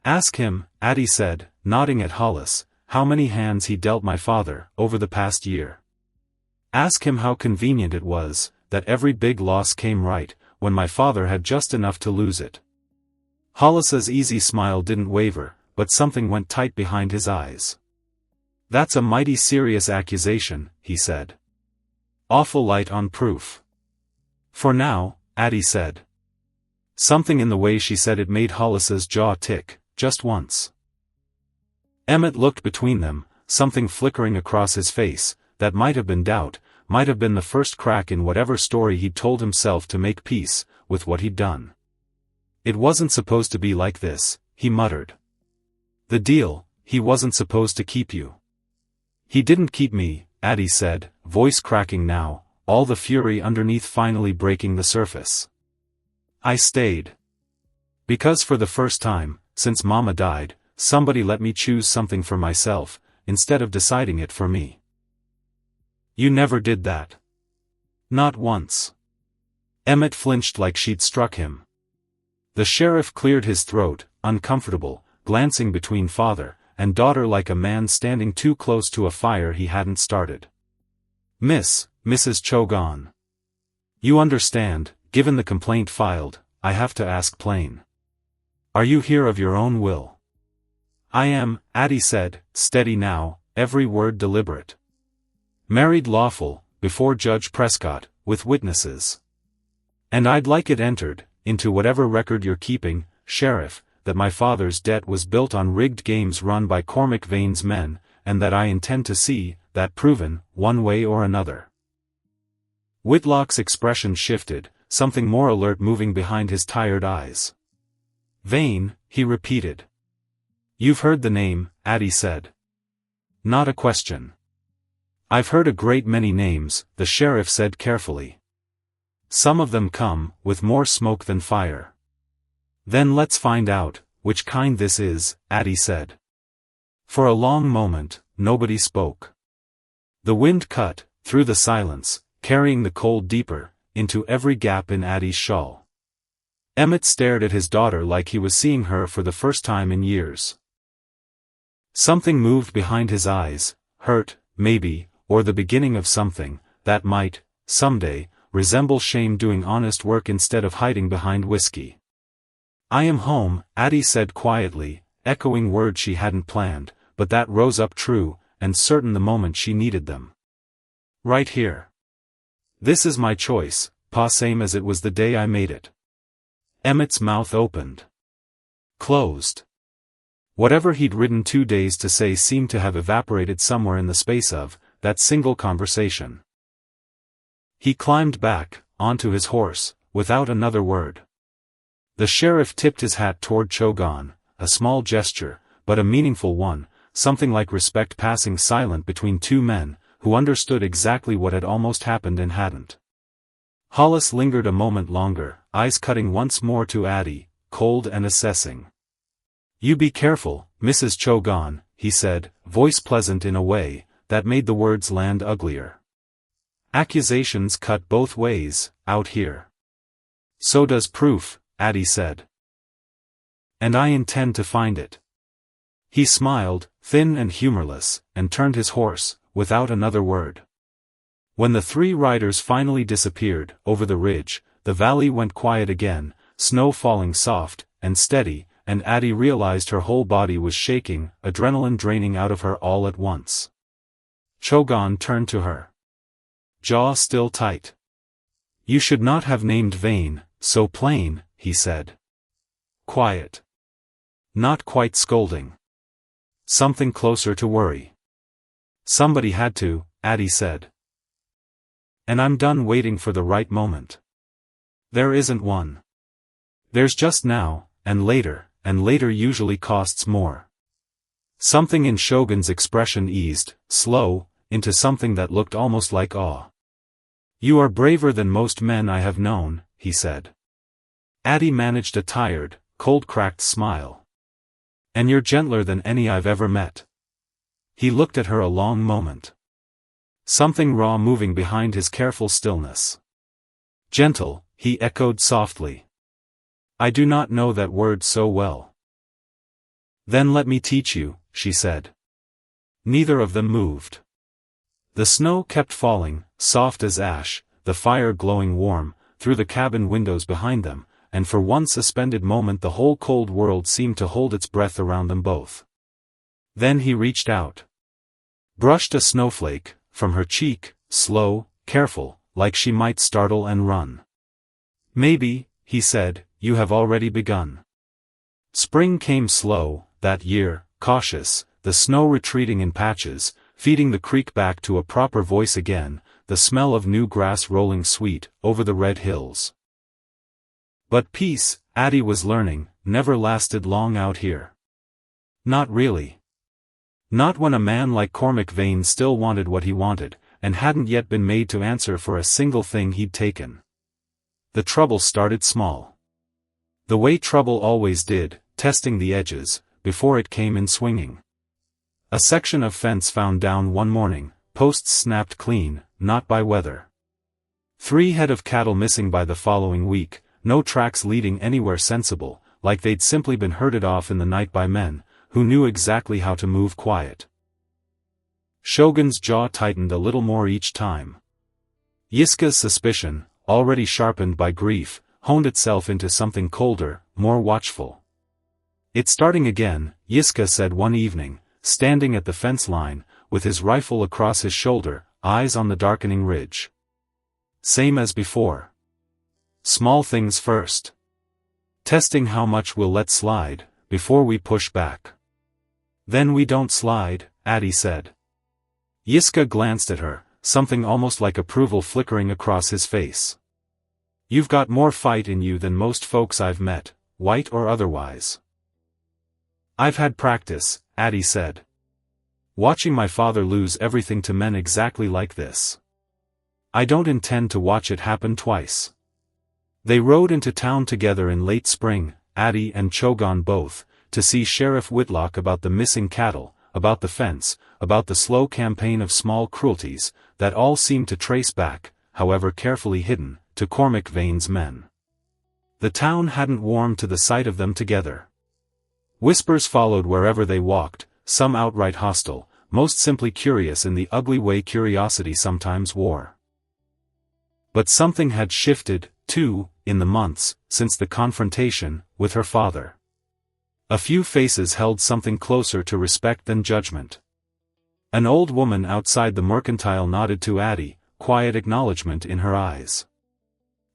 "Ask him," Addie said, nodding at Hollis, "how many hands he dealt my father, over the past year. Ask him how convenient it was, that every big loss came right, when my father had just enough to lose it." Hollis's easy smile didn't waver, but something went tight behind his eyes. "That's a mighty serious accusation," he said. "Awful light on proof." "For now," Addie said. Something in the way she said it made Hollis's jaw tick, just once. Emmett looked between them, something flickering across his face, that might have been doubt, might have been the first crack in whatever story he'd told himself to make peace with what he'd done. "It wasn't supposed to be like this," he muttered. "The deal, he wasn't supposed to keep you." "He didn't keep me," Addie said, voice cracking now, all the fury underneath finally breaking the surface. "I stayed. Because for the first time, since Mama died, somebody let me choose something for myself, instead of deciding it for me." "You never did that." "Not once." Emmett flinched like she'd struck him. The sheriff cleared his throat, uncomfortable, glancing between father and daughter like a man standing too close to a fire he hadn't started. Mrs. Chogan. You understand, given the complaint filed, I have to ask plain. Are you here of your own will?" I am, Addie said, steady now, every word deliberate. Married lawful, before Judge Prescott, with witnesses. And I'd like it entered, into whatever record you're keeping, Sheriff, that my father's debt was built on rigged games run by Cormac Vane's men, and that I intend to see that proven, one way or another. Whitlock's expression shifted, something more alert moving behind his tired eyes. Vane, he repeated. You've heard the name, Addie said. Not a question. I've heard a great many names, the sheriff said carefully. Some of them come, with more smoke than fire. Then let's find out, which kind this is, Addie said. For a long moment, nobody spoke. The wind cut, through the silence, carrying the cold deeper, into every gap in Addie's shawl. Emmett stared at his daughter like he was seeing her for the first time in years. Something moved behind his eyes, hurt, maybe, or the beginning of something, that might, someday, resemble shame doing honest work instead of hiding behind whiskey. I am home, Addie said quietly, echoing words she hadn't planned, but that rose up true, and certain the moment she needed them. Right here. This is my choice, pa, same as it was the day I made it. Emmett's mouth opened. Closed. Whatever he'd ridden 2 days to say seemed to have evaporated somewhere in the space of that single conversation. He climbed back, onto his horse, without another word. The sheriff tipped his hat toward Chogan, a small gesture, but a meaningful one, something like respect passing silent between two men, who understood exactly what had almost happened and hadn't. Hollis lingered a moment longer, eyes cutting once more to Addie, cold and assessing. You be careful, Mrs. Chogan, he said, voice pleasant in a way that made the words land uglier. Accusations cut both ways, out here. So does proof, Addie said. And I intend to find it. He smiled, thin and humorless, and turned his horse, without another word. When the three riders finally disappeared, over the ridge, the valley went quiet again, snow falling soft and steady, and Addie realized her whole body was shaking, adrenaline draining out of her all at once. Chogan turned to her. Jaw still tight. You should not have named Vane, so plain, he said. Quiet. Not quite scolding. Something closer to worry. Somebody had to, Addie said. And I'm done waiting for the right moment. There isn't one. There's just now, and later usually costs more. Something in Shogun's expression eased, slow, into something that looked almost like awe. You are braver than most men I have known, he said. Addie managed a tired, cold-cracked smile. And you're gentler than any I've ever met. He looked at her a long moment. Something raw moving behind his careful stillness. Gentle, he echoed softly. I do not know that word so well. Then let me teach you, she said. Neither of them moved. The snow kept falling, soft as ash, the fire glowing warm, through the cabin windows behind them, and for one suspended moment the whole cold world seemed to hold its breath around them both. Then he reached out. Brushed a snowflake, from her cheek, slow, careful, like she might startle and run. Maybe, he said, you have already begun. Spring came slow, that year, cautious, the snow retreating in patches, feeding the creek back to a proper voice again, the smell of new grass rolling sweet, over the red hills. But peace, Addie was learning, never lasted long out here. Not really. Not when a man like Cormac Vane still wanted what he wanted, and hadn't yet been made to answer for a single thing he'd taken. The trouble started small. The way trouble always did, testing the edges, before it came in swinging. A section of fence found down one morning, posts snapped clean, not by weather. 3 head of cattle missing by the following week, no tracks leading anywhere sensible, like they'd simply been herded off in the night by men, who knew exactly how to move quiet. Shogun's jaw tightened a little more each time. Yiska's suspicion, already sharpened by grief, honed itself into something colder, more watchful. It's starting again, Yiska said one evening, standing at the fence line, with his rifle across his shoulder, eyes on the darkening ridge. Same as before. Small things first. Testing how much we'll let slide, before we push back. Then we don't slide, Addie said. Yiska glanced at her, something almost like approval flickering across his face. You've got more fight in you than most folks I've met, white or otherwise. I've had practice, Addie said. Watching my father lose everything to men exactly like this. I don't intend to watch it happen twice. They rode into town together in late spring, Addie and Chogan both, to see Sheriff Whitlock about the missing cattle, about the fence, about the slow campaign of small cruelties, that all seemed to trace back, however carefully hidden, to Cormac Vane's men. The town hadn't warmed to the sight of them together. Whispers followed wherever they walked, some outright hostile, most simply curious in the ugly way curiosity sometimes wore. But something had shifted, too, in the months, since the confrontation, with her father. A few faces held something closer to respect than judgment. An old woman outside the mercantile nodded to Addie, quiet acknowledgement in her eyes.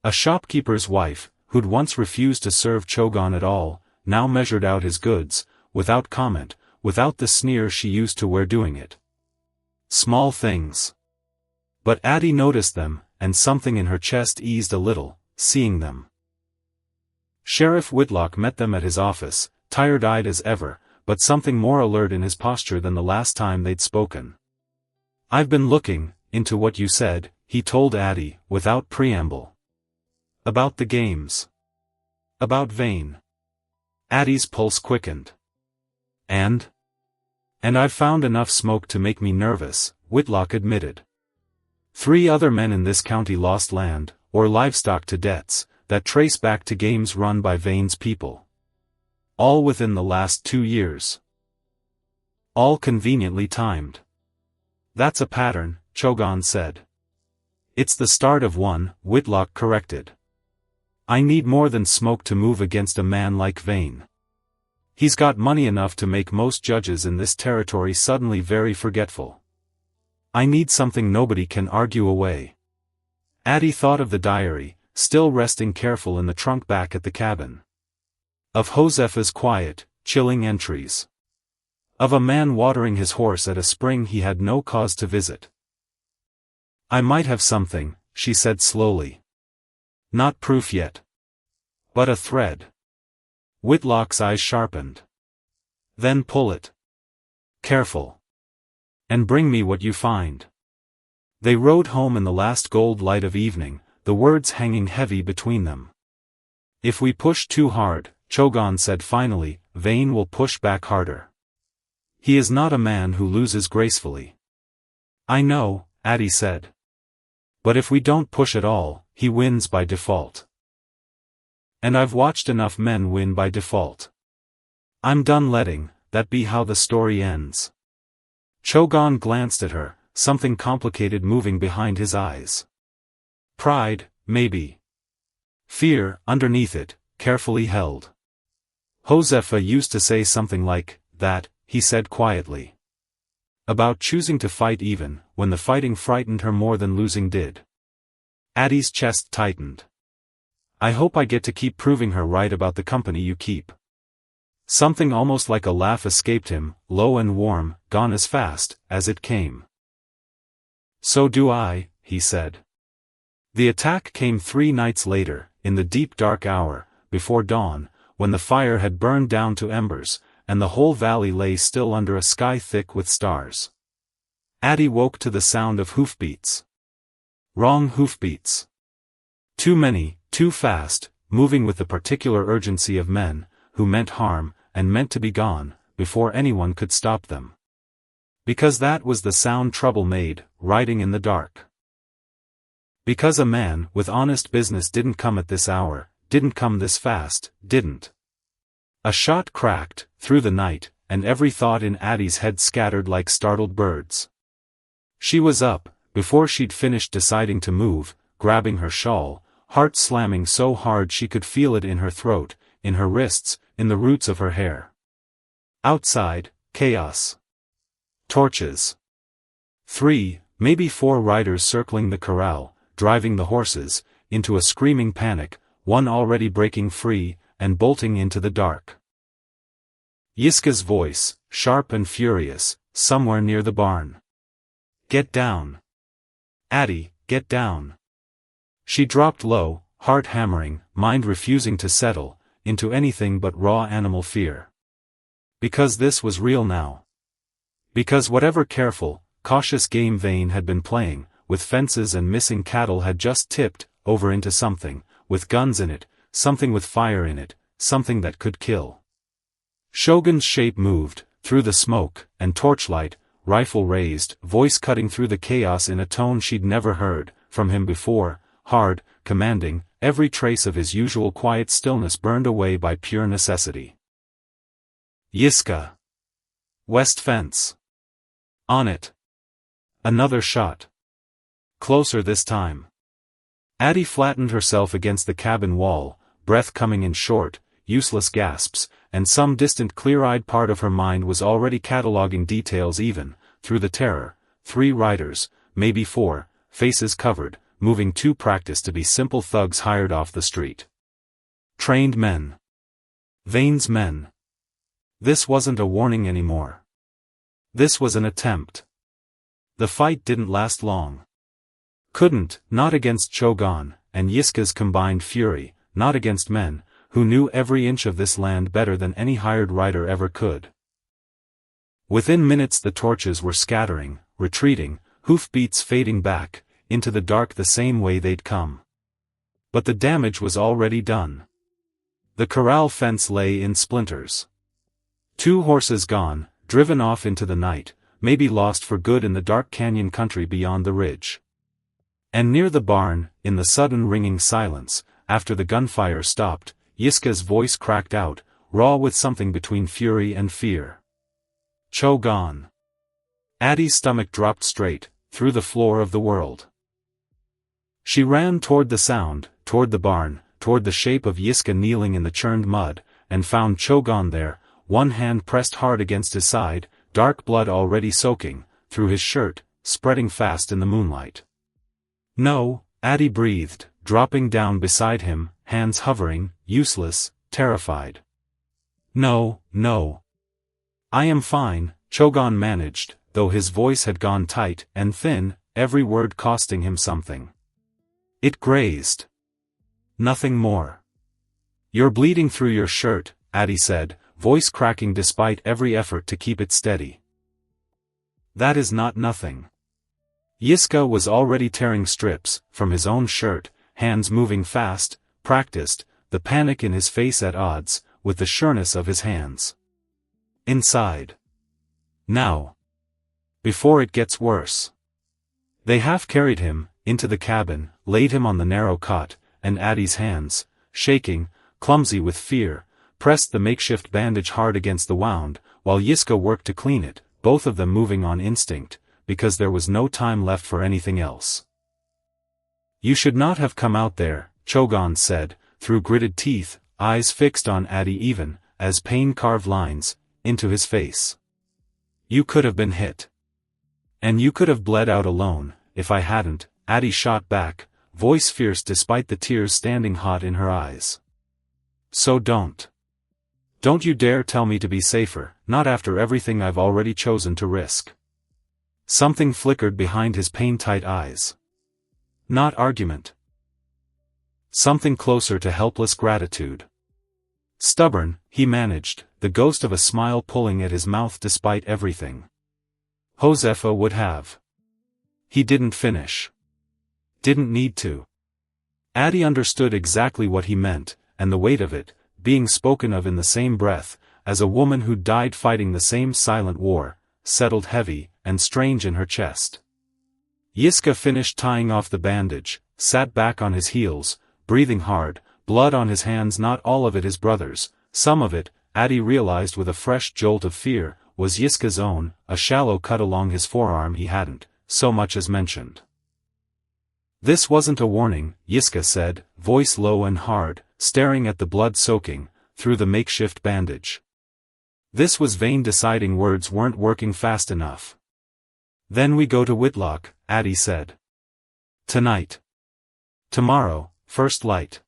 A shopkeeper's wife, who'd once refused to serve Chogan at all, now measured out his goods, without comment, without the sneer she used to wear doing it. Small things. But Addie noticed them, and something in her chest eased a little, seeing them. Sheriff Whitlock met them at his office, tired-eyed as ever, but something more alert in his posture than the last time they'd spoken. I've been looking into what you said, he told Addie, without preamble. About the games. About Vane. Addie's pulse quickened. And I've found enough smoke to make me nervous, Whitlock admitted. 3 other men in this county lost land, or livestock to debts, that trace back to games run by Vane's people. All within the last 2 years. All conveniently timed. That's a pattern, Chogan said. It's the start of one, Whitlock corrected. I need more than smoke to move against a man like Vane. He's got money enough to make most judges in this territory suddenly very forgetful. I need something nobody can argue away. Addie thought of the diary, still resting careful in the trunk back at the cabin. Of Josepha's quiet, chilling entries. Of a man watering his horse at a spring he had no cause to visit. I might have something, she said slowly. Not proof yet. But a thread. Whitlock's eyes sharpened. Then pull it. Careful. And bring me what you find. They rode home in the last gold light of evening, the words hanging heavy between them. If we push too hard, Chogan said finally, Vane will push back harder. He is not a man who loses gracefully. I know, Addie said. But if we don't push at all, he wins by default. And I've watched enough men win by default. I'm done letting that be how the story ends. Chogan glanced at her, something complicated moving behind his eyes. Pride, maybe. Fear, underneath it, carefully held. Josepha used to say something like that, he said quietly. About choosing to fight even, when the fighting frightened her more than losing did. Addie's chest tightened. I hope I get to keep proving her right about the company you keep. Something almost like a laugh escaped him, low and warm, gone as fast as it came. So do I, he said. The attack came 3 nights later, in the deep dark hour, before dawn, when the fire had burned down to embers, and the whole valley lay still under a sky thick with stars. Addie woke to the sound of hoofbeats. Wrong hoofbeats. Too many, too fast, moving with the particular urgency of men, who meant harm, and meant to be gone, before anyone could stop them. Because that was the sound trouble made, riding in the dark. Because a man with honest business didn't come at this hour, didn't come this fast, didn't. A shot cracked, through the night, and every thought in Addie's head scattered like startled birds. She was up, before she'd finished deciding to move, grabbing her shawl, heart slamming so hard she could feel it in her throat, in her wrists, in the roots of her hair. Outside, chaos. Torches. 3, maybe 4 riders circling the corral, driving the horses, into a screaming panic, one already breaking free, and bolting into the dark. Yiska's voice, sharp and furious, somewhere near the barn. "Get down. Addie, get down." She dropped low, heart hammering, mind refusing to settle, into anything but raw animal fear. Because this was real now. Because whatever careful, cautious game Vane had been playing, with fences and missing cattle had just tipped over into something, with guns in it, something with fire in it, something that could kill. Chogan's shape moved, through the smoke, and torchlight, rifle raised, voice cutting through the chaos in a tone she'd never heard from him before, hard, commanding, every trace of his usual quiet stillness burned away by pure necessity. "Yiska. West fence. On it." Another shot. Closer this time. Addie flattened herself against the cabin wall, breath coming in short, useless gasps, and some distant clear-eyed part of her mind was already cataloguing details even, through the terror, 3 riders, maybe 4, faces covered, moving too practiced to be simple thugs hired off the street. Trained men. Vane's men. This wasn't a warning anymore. This was an attempt. The fight didn't last long. Couldn't, not against Chogan, and Yiska's combined fury, not against men, who knew every inch of this land better than any hired rider ever could. Within minutes the torches were scattering, retreating, hoofbeats fading back, into the dark the same way they'd come. But the damage was already done. The corral fence lay in splinters. 2 horses gone, driven off into the night, maybe lost for good in the dark canyon country beyond the ridge. And near the barn, in the sudden ringing silence, after the gunfire stopped, Yiska's voice cracked out, raw with something between fury and fear. "Chogan." Addie's stomach dropped straight, through the floor of the world. She ran toward the sound, toward the barn, toward the shape of Yiska kneeling in the churned mud, and found Chogan there, one hand pressed hard against his side, dark blood already soaking, through his shirt, spreading fast in the moonlight. "No," Addie breathed, dropping down beside him, hands hovering, useless, terrified. "No, no. I am fine," Chogan managed, though his voice had gone tight and thin, every word costing him something. "It grazed. Nothing more." "You're bleeding through your shirt," Addie said, voice cracking despite every effort to keep it steady. "That is not nothing." Yiska was already tearing strips, from his own shirt, hands moving fast, practiced, the panic in his face at odds, with the sureness of his hands. "Inside. Now. Before it gets worse." They half carried him, into the cabin, laid him on the narrow cot, and Addie's hands, shaking, clumsy with fear, pressed the makeshift bandage hard against the wound, while Yiska worked to clean it, both of them moving on instinct, because there was no time left for anything else. "You should not have come out there," Chogan said, through gritted teeth, eyes fixed on Addie even, as pain carved lines, into his face. "You could have been hit. And you could have bled out alone, if I hadn't," Addie shot back, voice fierce despite the tears standing hot in her eyes. "So don't. Don't you dare tell me to be safer, not after everything I've already chosen to risk." Something flickered behind his pain-tight eyes. Not argument. Something closer to helpless gratitude. Stubborn, he managed, the ghost of a smile pulling at his mouth despite everything. Josefa would have. He didn't finish. Didn't need to. Addie understood exactly what he meant, and the weight of it, being spoken of in the same breath, as a woman who died fighting the same silent war, settled heavy and strange in her chest. Yiska finished tying off the bandage, sat back on his heels, breathing hard, blood on his hands, not all of it his brother's, some of it, Addie realized with a fresh jolt of fear, was Yiska's own, a shallow cut along his forearm he hadn't, so much as mentioned. "This wasn't a warning," Yiska said, voice low and hard, staring at the blood-soaking, through the makeshift bandage. This was Vane deciding words weren't working fast enough. Then we go to Whitlock, Addie said. Tonight. Tomorrow, first light.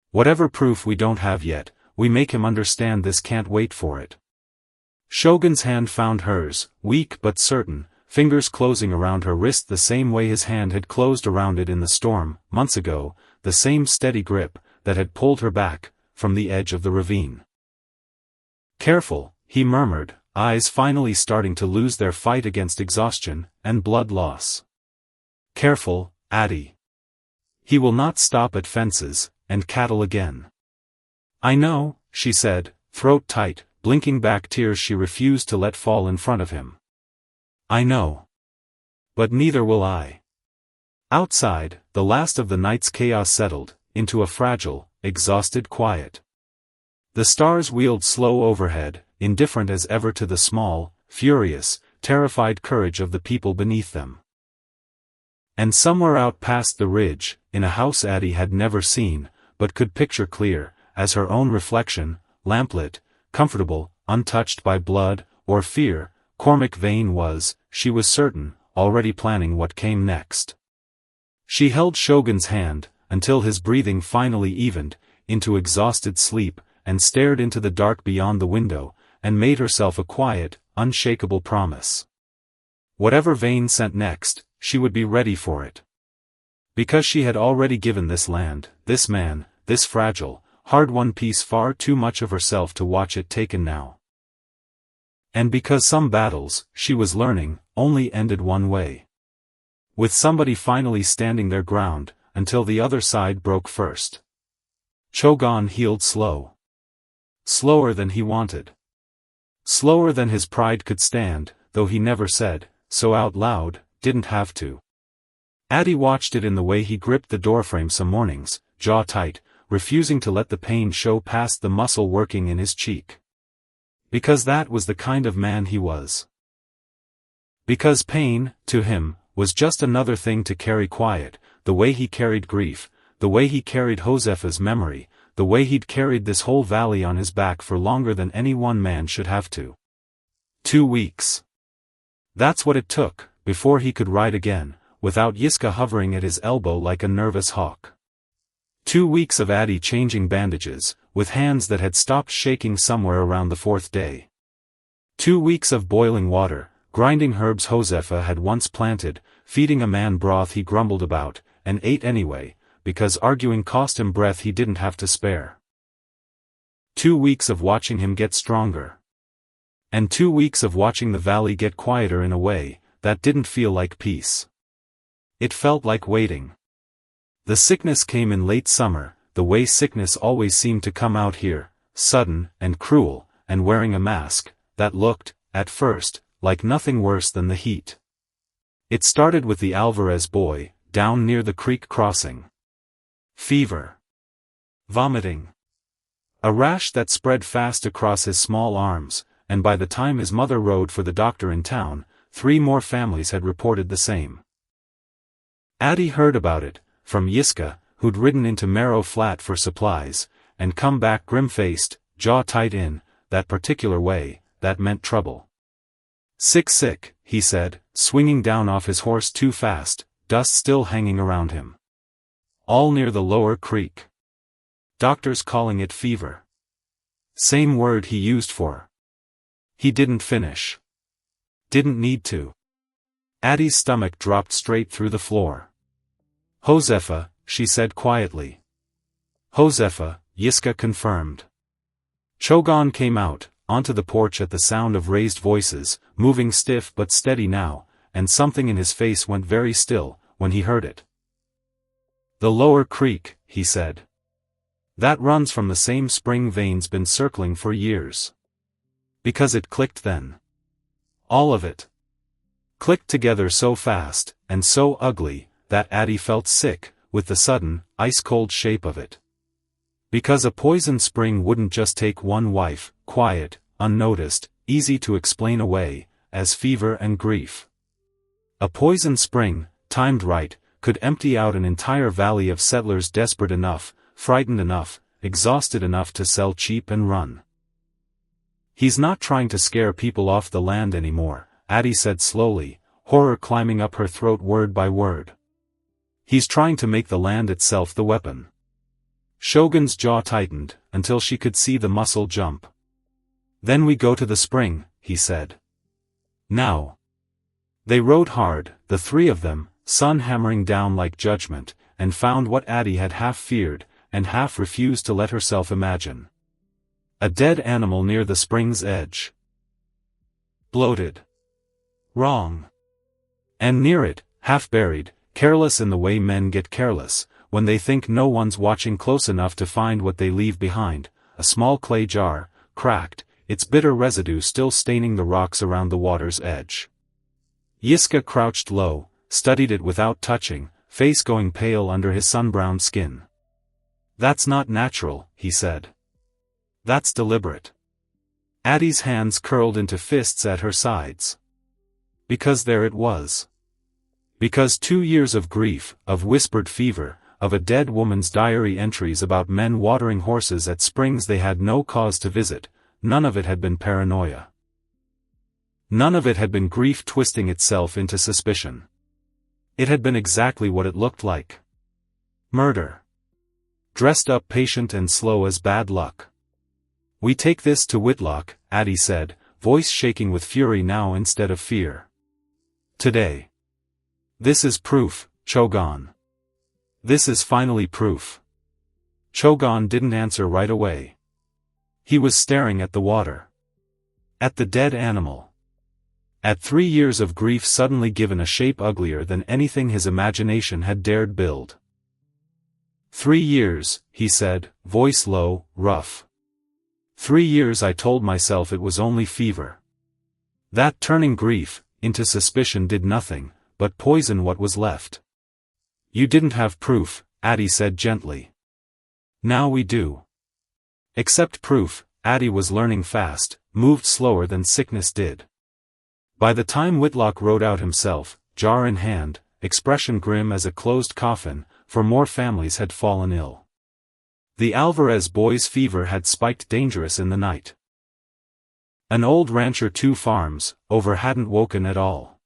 Whatever proof we don't have yet, we make him understand this, can't wait for it. Chogan's hand found hers, weak but certain, fingers closing around her wrist the same way his hand had closed around it in the storm, months ago, the same steady grip that had pulled her back from the edge of the ravine. Careful, he murmured, eyes finally starting to lose their fight against exhaustion and blood loss. Careful, Addie. He will not stop at fences and cattle again. I know, she said, throat tight, blinking back tears she refused to let fall in front of him. I know. But neither will I. Outside, the last of the night's chaos settled into a fragile, exhausted quiet. The stars wheeled slow overhead, indifferent as ever to the small, furious, terrified courage of the people beneath them. And somewhere out past the ridge, in a house Addie had never seen, but could picture clear, as her own reflection, lamplit, comfortable, untouched by blood or fear, Cormac Vane was, she was certain, already planning what came next. She held Chogan's hand, until his breathing finally evened, into exhausted sleep, and stared into the dark beyond the window, and made herself a quiet, unshakable promise. Whatever Vane sent next, she would be ready for it. Because she had already given this land, this man, this fragile, hard-won piece far too much of herself to watch it taken now. And because some battles, she was learning, only ended one way. With somebody finally standing their ground, until the other side broke first. Chogan healed slow. Slower than he wanted. Slower than his pride could stand, though he never said so out loud, didn't have to. Addie watched it in the way he gripped the doorframe some mornings, jaw tight, refusing to let the pain show past the muscle working in his cheek. Because that was the kind of man he was. Because pain, to him, was just another thing to carry quiet, the way he carried grief, the way he carried Josepha's memory, the way he'd carried this whole valley on his back for longer than any one man should have to. 2 weeks. That's what it took, before he could ride again, without Yiska hovering at his elbow like a nervous hawk. 2 weeks of Addie changing bandages, with hands that had stopped shaking somewhere around the 4th day. 2 weeks of boiling water, grinding herbs Josepha had once planted, feeding a man broth he grumbled about, and ate anyway, because arguing cost him breath he didn't have to spare. 2 weeks of watching him get stronger. And 2 weeks of watching the valley get quieter in a way that didn't feel like peace. It felt like waiting. The sickness came in late summer, the way sickness always seemed to come out here, sudden and cruel, and wearing a mask that looked, at first, like nothing worse than the heat. It started with the Alvarez boy, down near the creek crossing. Fever. Vomiting. A rash that spread fast across his small arms, and by the time his mother rode for the doctor in town, 3 more families had reported the same. Addie heard about it, from Yiska, who'd ridden into Marrow Flat for supplies, and come back grim-faced, jaw tight in that particular way, that meant trouble. Sick, he said, swinging down off his horse too fast, dust still hanging around him. All near the lower creek. Doctors calling it fever. Same word he used for. He didn't finish. Didn't need to. Addie's stomach dropped straight through the floor. Josepha, she said quietly. Josepha, Yiska confirmed. Chogan came out, onto the porch at the sound of raised voices, moving stiff but steady now, and something in his face went very still, when he heard it. The lower creek, he said. That runs from the same spring Vane's been circling for years. Because it clicked then. All of it. Clicked together so fast, and so ugly, that Addie felt sick, with the sudden, ice-cold shape of it. Because a poison spring wouldn't just take one wife, quiet, unnoticed, easy to explain away, as fever and grief. A poison spring, timed right, could empty out an entire valley of settlers desperate enough, frightened enough, exhausted enough to sell cheap and run. He's not trying to scare people off the land anymore, Addie said slowly, horror climbing up her throat word by word. He's trying to make the land itself the weapon. Shogun's jaw tightened, until she could see the muscle jump. Then we go to the spring, he said. Now. They rode hard, the three of them, sun hammering down like judgment, and found what Addie had half feared, and half refused to let herself imagine. A dead animal near the spring's edge. Bloated. Wrong. And near it, half buried, careless in the way men get careless, when they think no one's watching close enough to find what they leave behind, a small clay jar, cracked, its bitter residue still staining the rocks around the water's edge. Yiska crouched low, studied it without touching, face going pale under his sun-browned skin. That's not natural, he said. That's deliberate. Addie's hands curled into fists at her sides. Because there it was. Because 2 years of grief, of whispered fever, of a dead woman's diary entries about men watering horses at springs they had no cause to visit, none of it had been paranoia. None of it had been grief twisting itself into suspicion. It had been exactly what it looked like. Murder. Dressed up patient and slow as bad luck. We take this to Whitlock, Addie said, voice shaking with fury now instead of fear. Today. This is proof, Chogan. This is finally proof. Chogan didn't answer right away. He was staring at the water. At the dead animal. At 3 years of grief suddenly given a shape uglier than anything his imagination had dared build. 3 years, he said, voice low, rough. 3 years I told myself it was only fever. That turning grief into suspicion did nothing, but poison what was left. You didn't have proof, Addie said gently. Now we do. Except proof, Addie was learning fast, moved slower than sickness did. By the time Whitlock rode out himself, jar in hand, expression grim as a closed coffin, for more families had fallen ill. The Alvarez boys' fever had spiked dangerous in the night. An old rancher 2 farms over hadn't woken at all.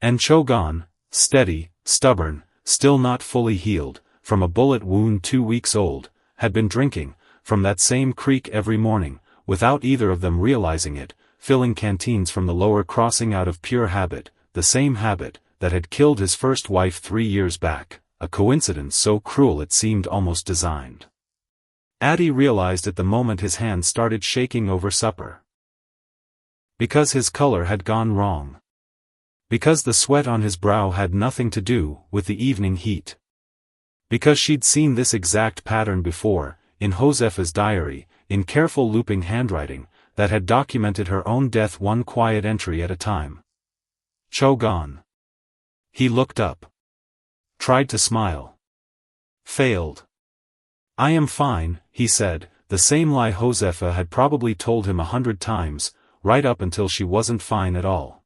And Chogan, steady, stubborn, still not fully healed, from a bullet wound 2 weeks old, had been drinking, from that same creek every morning, without either of them realizing it, filling canteens from the lower crossing out of pure habit, the same habit that had killed his first wife 3 years back, a coincidence so cruel it seemed almost designed. Addie realized at the moment his hand started shaking over supper. Because his color had gone wrong. Because the sweat on his brow had nothing to do with the evening heat. Because she'd seen this exact pattern before, in Josefa's diary, in careful looping handwriting, that had documented her own death one quiet entry at a time. Chogan. He looked up. Tried to smile. Failed. I am fine, he said, the same lie Josefa had probably told him 100 times, right up until she wasn't fine at all.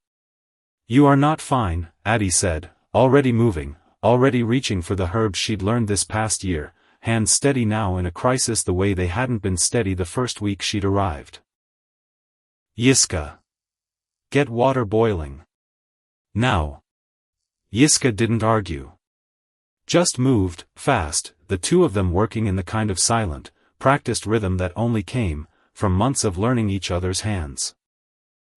You are not fine, Addie said, already moving, already reaching for the herbs she'd learned this past year, hands steady now in a crisis the way they hadn't been steady the first week she'd arrived. Yiska. Get water boiling. Now. Yiska didn't argue. Just moved, fast, the two of them working in the kind of silent, practiced rhythm that only came from months of learning each other's hands.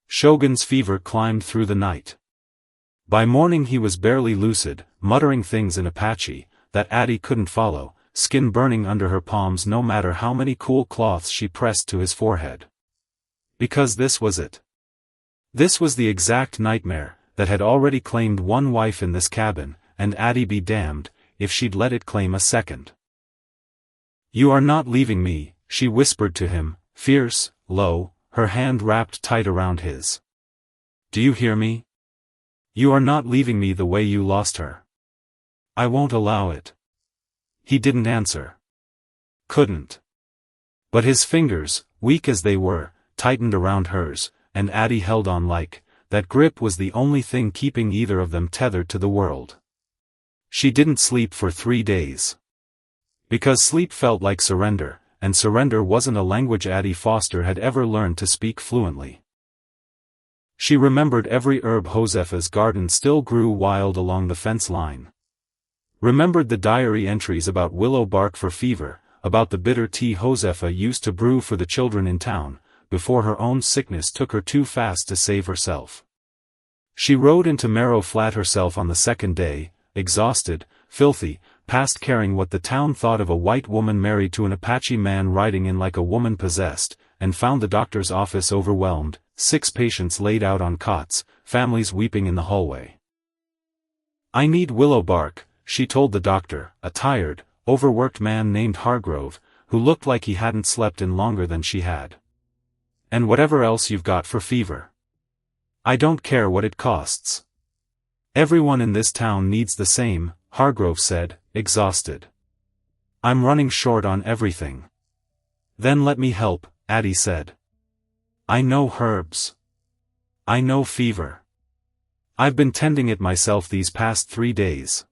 Shogun's fever climbed through the night. By morning he was barely lucid, muttering things in Apache that Addie couldn't follow, skin burning under her palms no matter how many cool cloths she pressed to his forehead. Because this was it. This was the exact nightmare that had already claimed one wife in this cabin, and Addie be damned if she'd let it claim a second. You are not leaving me, she whispered to him, fierce, low, her hand wrapped tight around his. Do you hear me? You are not leaving me the way you lost her. I won't allow it. He didn't answer. Couldn't. But his fingers, weak as they were, tightened around hers, and Addie held on like, that grip was the only thing keeping either of them tethered to the world. She didn't sleep for 3 days. Because sleep felt like surrender, and surrender wasn't a language Addie Foster had ever learned to speak fluently. She remembered every herb Josefa's garden still grew wild along the fence line. Remembered the diary entries about willow bark for fever, about the bitter tea Josefa used to brew for the children in town, before her own sickness took her too fast to save herself. She rode into Marrow Flat herself on the second day, exhausted, filthy, past caring what the town thought of a white woman married to an Apache man riding in like a woman possessed, and found the doctor's office overwhelmed, 6 patients laid out on cots, families weeping in the hallway. "I need willow bark," she told the doctor, a tired, overworked man named Hargrove, who looked like he hadn't slept in longer than she had. "And whatever else you've got for fever. I don't care what it costs." "Everyone in this town needs the same," Hargrove said, exhausted. "I'm running short on everything." "Then let me help," Addie said. "I know herbs. I know fever. I've been tending it myself these past 3 days."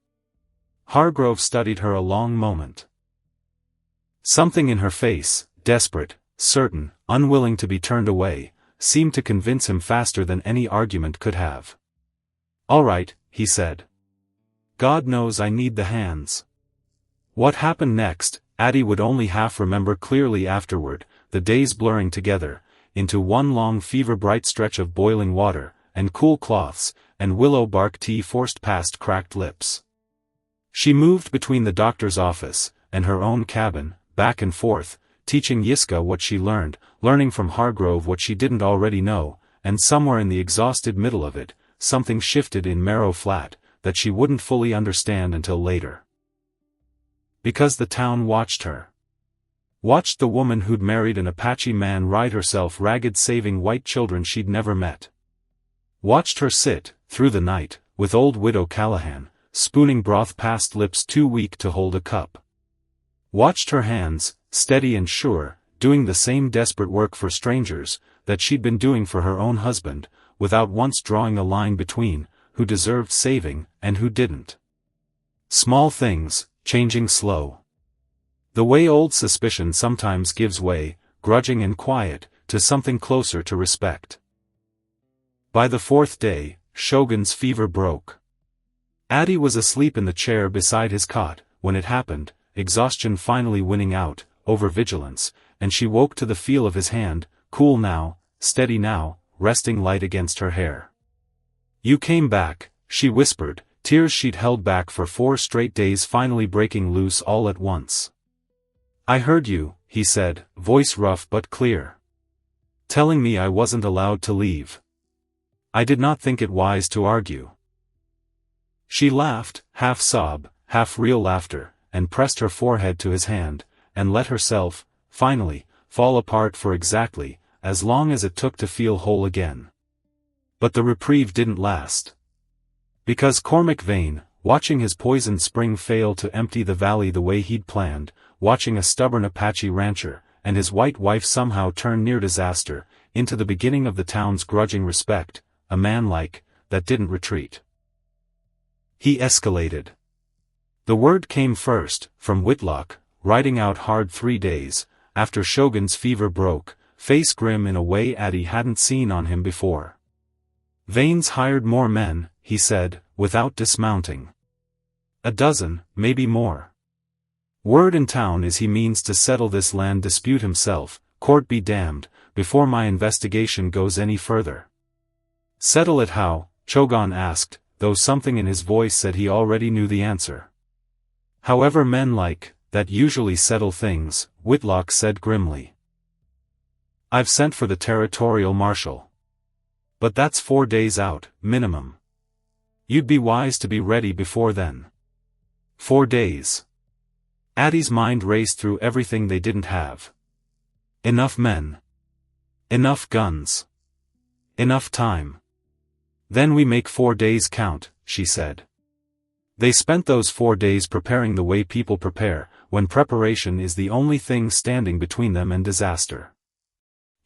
Hargrove studied her a long moment. Something in her face, desperate, certain, unwilling to be turned away, seemed to convince him faster than any argument could have. "All right," he said. "God knows I need the hands." What happened next, Addie would only half remember clearly afterward, the days blurring together, into one long fever-bright stretch of boiling water, and cool cloths, and willow bark tea forced past cracked lips. She moved between the doctor's office, and her own cabin, back and forth, teaching Yiska what she learned, learning from Hargrove what she didn't already know, and somewhere in the exhausted middle of it, something shifted in Marrow Flat, that she wouldn't fully understand until later. Because the town watched her. Watched the woman who'd married an Apache man ride herself ragged saving white children she'd never met. Watched her sit, through the night, with old widow Callahan, spooning broth past lips too weak to hold a cup. Watched her hands, steady and sure, doing the same desperate work for strangers, that she'd been doing for her own husband, without once drawing a line between, who deserved saving, and who didn't. Small things, changing slow. The way old suspicion sometimes gives way, grudging and quiet, to something closer to respect. By the 4th day, Chogan's fever broke. Addie was asleep in the chair beside his cot, when it happened, exhaustion finally winning out, over vigilance, and she woke to the feel of his hand, cool now, steady now, resting light against her hair. "You came back," she whispered, tears she'd held back for 4 straight days finally breaking loose all at once. "I heard you," he said, voice rough but clear. "Telling me I wasn't allowed to leave. I did not think it wise to argue." She laughed, half sob, half real laughter, and pressed her forehead to his hand, and let herself, finally, fall apart for exactly, as long as it took to feel whole again. But the reprieve didn't last. Because Cormac Vane, watching his poisoned spring fail to empty the valley the way he'd planned, watching a stubborn Apache rancher, and his white wife somehow turn near disaster, into the beginning of the town's grudging respect, a man like, that didn't retreat. He escalated. The word came first, from Whitlock, riding out hard 3 days, after Chogan's fever broke, face grim in a way Addie hadn't seen on him before. "Vane's hired more men," he said, without dismounting. "A dozen, maybe more. Word in town is he means to settle this land dispute himself, court be damned, before my investigation goes any further." "Settle it how?" Chogan asked, though something in his voice said he already knew the answer. "However men like, that usually settle things," Whitlock said grimly. "I've sent for the territorial marshal. But that's 4 days out, minimum. You'd be wise to be ready before then." 4 days. Addie's mind raced through everything they didn't have. Enough men. Enough guns. Enough time. "Then we make 4 days count," she said. They spent those 4 days preparing the way people prepare, when preparation is the only thing standing between them and disaster.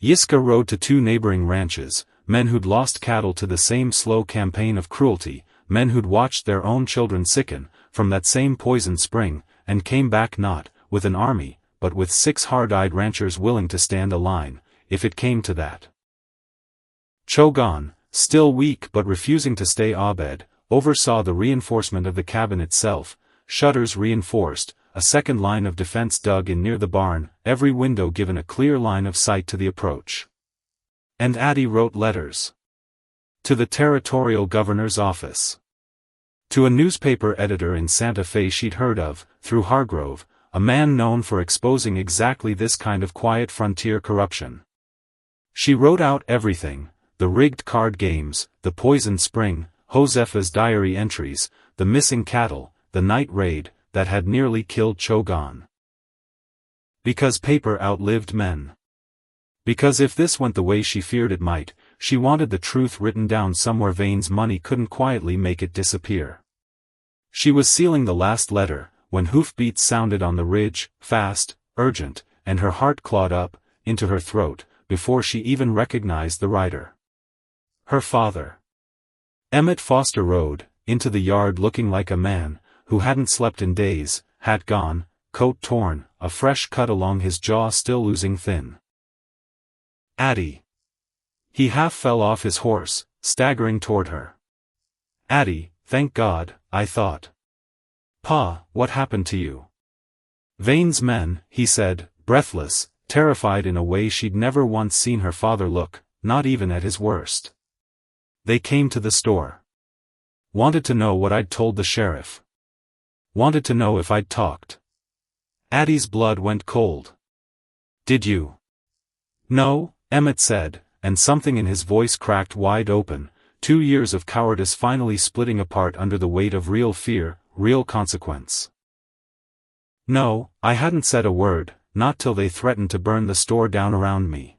Yiska rode to 2 neighboring ranches, men who'd lost cattle to the same slow campaign of cruelty, men who'd watched their own children sicken, from that same poisoned spring, and came back not, with an army, but with 6 hard-eyed ranchers willing to stand a line, if it came to that. Chogan, still weak but refusing to stay abed, oversaw the reinforcement of the cabin itself, shutters reinforced, a second line of defense dug in near the barn, every window given a clear line of sight to the approach. And Addie wrote letters. To the territorial governor's office. To a newspaper editor in Santa Fe she'd heard of, through Hargrove, a man known for exposing exactly this kind of quiet frontier corruption. She wrote out everything, the rigged card games, the poisoned spring, Josefa's diary entries, the missing cattle, the night raid, that had nearly killed Chogan. Because paper outlived men. Because if this went the way she feared it might, she wanted the truth written down somewhere. Vane's money couldn't quietly make it disappear. She was sealing the last letter, when hoofbeats sounded on the ridge, fast, urgent, and her heart clawed up, into her throat, before she even recognized the rider. Her father. Emmett Foster rode, into the yard looking like a man, who hadn't slept in days, hat gone, coat torn, a fresh cut along his jaw still losing thin. Addie. He half fell off his horse, staggering toward her. Addie, thank God, I thought. Pa, what happened to you? Vane's men, he said, breathless, terrified in a way she'd never once seen her father look, not even at his worst. They came to the store. Wanted to know what I'd told the sheriff. Wanted to know if I'd talked. Addie's blood went cold. Did you? No, Emmett said, and something in his voice cracked wide open, 2 years of cowardice finally splitting apart under the weight of real fear, real consequence. No, I hadn't said a word, not till they threatened to burn the store down around me.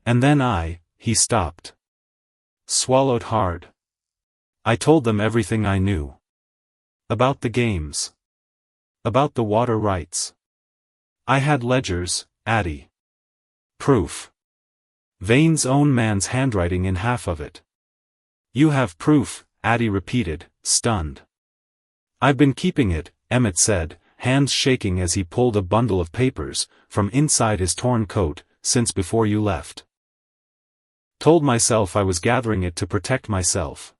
And then he stopped. Swallowed hard. I told them everything I knew. About the games. About the water rights. I had ledgers, Addie. Proof. Vane's own man's handwriting in half of it. You have proof, Addie repeated, stunned. I've been keeping it, Emmett said, hands shaking as he pulled a bundle of papers from inside his torn coat, since before you left. Told myself I was gathering it to protect myself.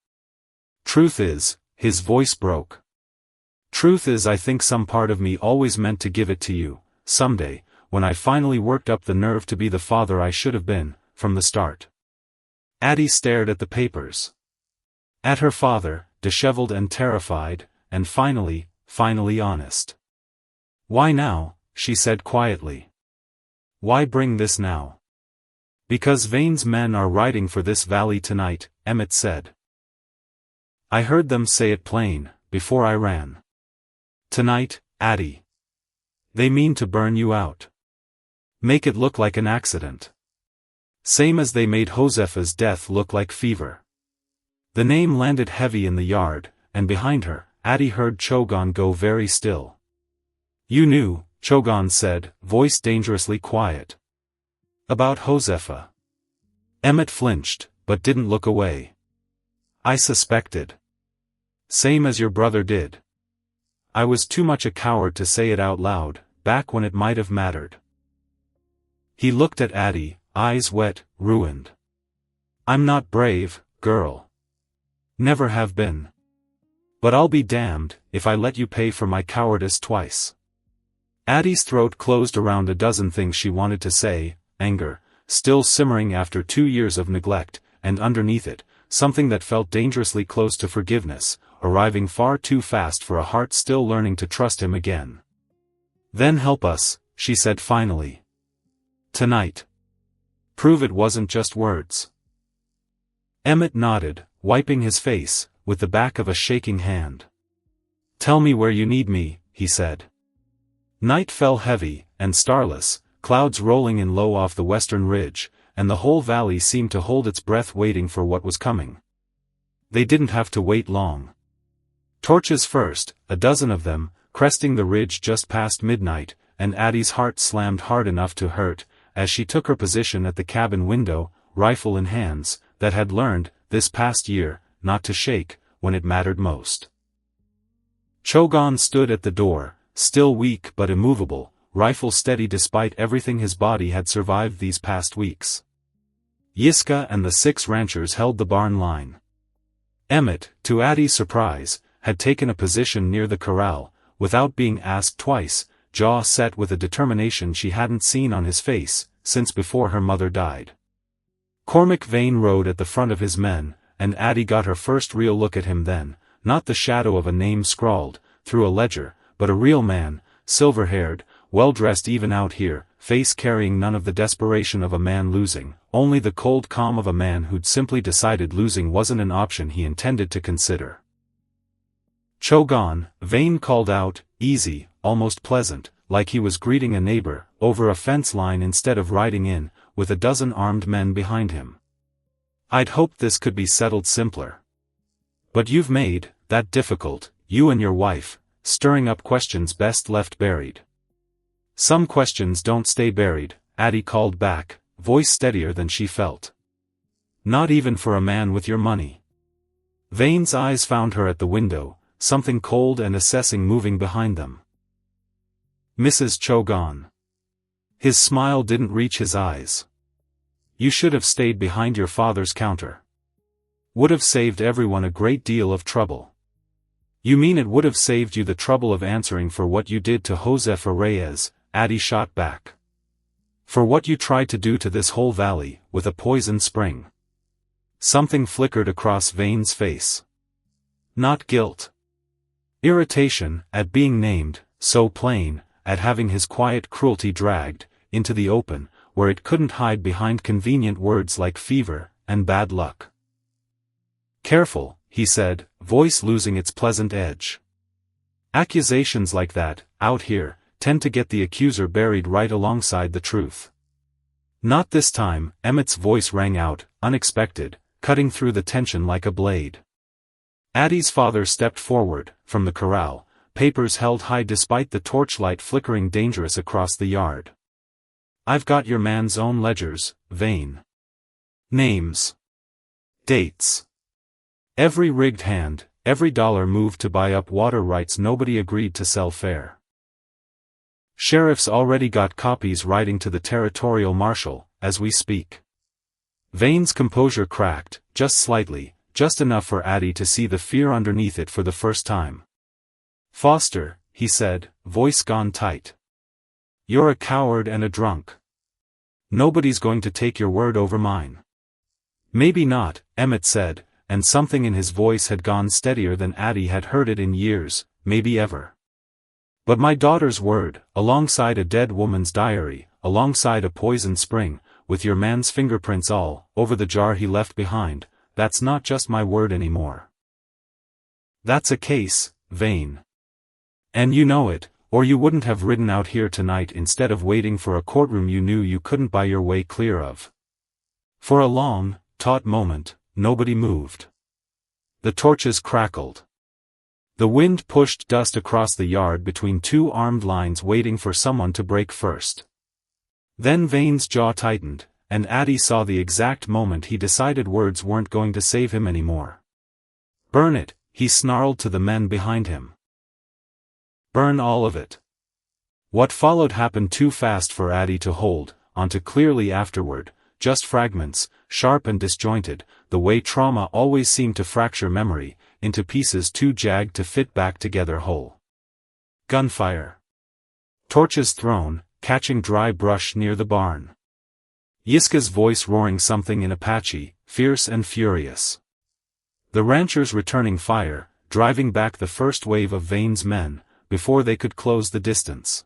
Truth is, his voice broke. Truth is, I think some part of me always meant to give it to you, someday, when I finally worked up the nerve to be the father I should have been, from the start. Addie stared at the papers. At her father, disheveled and terrified, and finally honest. Why now, she said quietly. Why bring this now? Because Vane's men are riding for this valley tonight, Emmett said. I heard them say it plain, before I ran. Tonight, Addie. They mean to burn you out. Make it look like an accident. Same as they made Josefa's death look like fever. The name landed heavy in the yard, and behind her, Addie heard Chogan go very still. You knew, Chogan said, voice dangerously quiet. About Josefa. Emmett flinched, but didn't look away. I suspected. Same as your brother did. I was too much a coward to say it out loud, back when it might have mattered. He looked at Addie, eyes wet, ruined. I'm not brave, girl. Never have been. But I'll be damned, if I let you pay for my cowardice twice. Addie's throat closed around a dozen things she wanted to say, anger, still simmering after 2 years of neglect, and underneath it, something that felt dangerously close to forgiveness, arriving far too fast for a heart still learning to trust him again. Then help us, she said finally. Tonight. Prove it wasn't just words. Emmett nodded, wiping his face, with the back of a shaking hand. Tell me where you need me, he said. Night fell heavy, and starless, clouds rolling in low off the western ridge, and the whole valley seemed to hold its breath waiting for what was coming. They didn't have to wait long. Torches first, a dozen of them, cresting the ridge just past midnight, and Addie's heart slammed hard enough to hurt, as she took her position at the cabin window, rifle in hands, that had learned, this past year, not to shake, when it mattered most. Chogan stood at the door, still weak but immovable, rifle steady despite everything his body had survived these past weeks. Yiska and the 6 ranchers held the barn line. Emmett, to Addie's surprise, had taken a position near the corral, without being asked twice, jaw set with a determination she hadn't seen on his face since before her mother died. Cormac Vane rode at the front of his men, and Addie got her first real look at him then, not the shadow of a name scrawled through a ledger, but a real man, silver-haired, well-dressed even out here, face carrying none of the desperation of a man losing, only the cold calm of a man who'd simply decided losing wasn't an option he intended to consider. Chogan, Vane called out, easy, almost pleasant, like he was greeting a neighbor, over a fence line instead of riding in, with a dozen armed men behind him. I'd hoped this could be settled simpler. But you've made that difficult, you and your wife, stirring up questions best left buried. Some questions don't stay buried, Addie called back, voice steadier than she felt. Not even for a man with your money. Vane's eyes found her at the window, something cold and assessing moving behind them. Mrs. Chogan. His smile didn't reach his eyes. You should have stayed behind your father's counter. Would have saved everyone a great deal of trouble. You mean it would have saved you the trouble of answering for what you did to Josefa Reyes, Addie shot back. For what you tried to do to this whole valley, with a poison spring. Something flickered across Vane's face. Not guilt. Irritation, at being named, so plain, at having his quiet cruelty dragged into the open, where it couldn't hide behind convenient words like fever and bad luck. Careful, he said, voice losing its pleasant edge. Accusations like that, out here, tend to get the accuser buried right alongside the truth. Not this time, Emmett's voice rang out, unexpected, cutting through the tension like a blade. Addie's father stepped forward, from the corral, papers held high despite the torchlight flickering dangerous across the yard. I've got your man's own ledgers, Vane. Names. Dates. Every rigged hand, every dollar moved to buy up water rights nobody agreed to sell fair. Sheriff's already got copies writing to the territorial marshal, as we speak. Vane's composure cracked, just slightly, just enough for Addie to see the fear underneath it for the first time. Foster, he said, voice gone tight. You're a coward and a drunk. Nobody's going to take your word over mine. Maybe not, Emmett said, and something in his voice had gone steadier than Addie had heard it in years, maybe ever. But my daughter's word, alongside a dead woman's diary, alongside a poisoned spring, with your man's fingerprints all over the jar he left behind, that's not just my word anymore. That's a case, Vane. And you know it, or you wouldn't have ridden out here tonight instead of waiting for a courtroom you knew you couldn't buy your way clear of. For a long, taut moment, nobody moved. The torches crackled. The wind pushed dust across the yard between 2 armed lines waiting for someone to break first. Then Vane's jaw tightened, and Addie saw the exact moment he decided words weren't going to save him anymore. Burn it, he snarled to the men behind him. Burn all of it. What followed happened too fast for Addie to hold onto clearly afterward, just fragments, sharp and disjointed, the way trauma always seemed to fracture memory, into pieces too jagged to fit back together whole. Gunfire. Torches thrown, catching dry brush near the barn. Yiska's voice roaring something in Apache, fierce and furious. The ranchers returning fire, driving back the first wave of Vane's men, before they could close the distance.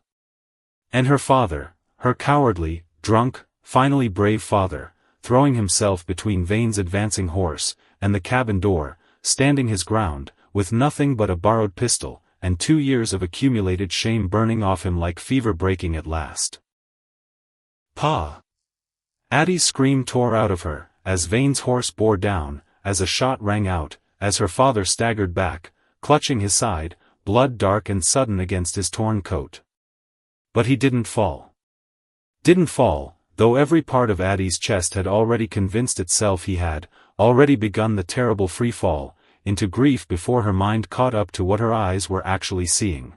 And her father, her cowardly, drunk, finally brave father, throwing himself between Vane's advancing horse and the cabin door, standing his ground, with nothing but a borrowed pistol, and 2 years of accumulated shame burning off him like fever breaking at last. Pa! Addie's scream tore out of her, as Vane's horse bore down, as a shot rang out, as her father staggered back, clutching his side, blood dark and sudden against his torn coat. But he didn't fall. Didn't fall, though every part of Addie's chest had already convinced itself he had, already begun the terrible free fall, into grief before her mind caught up to what her eyes were actually seeing.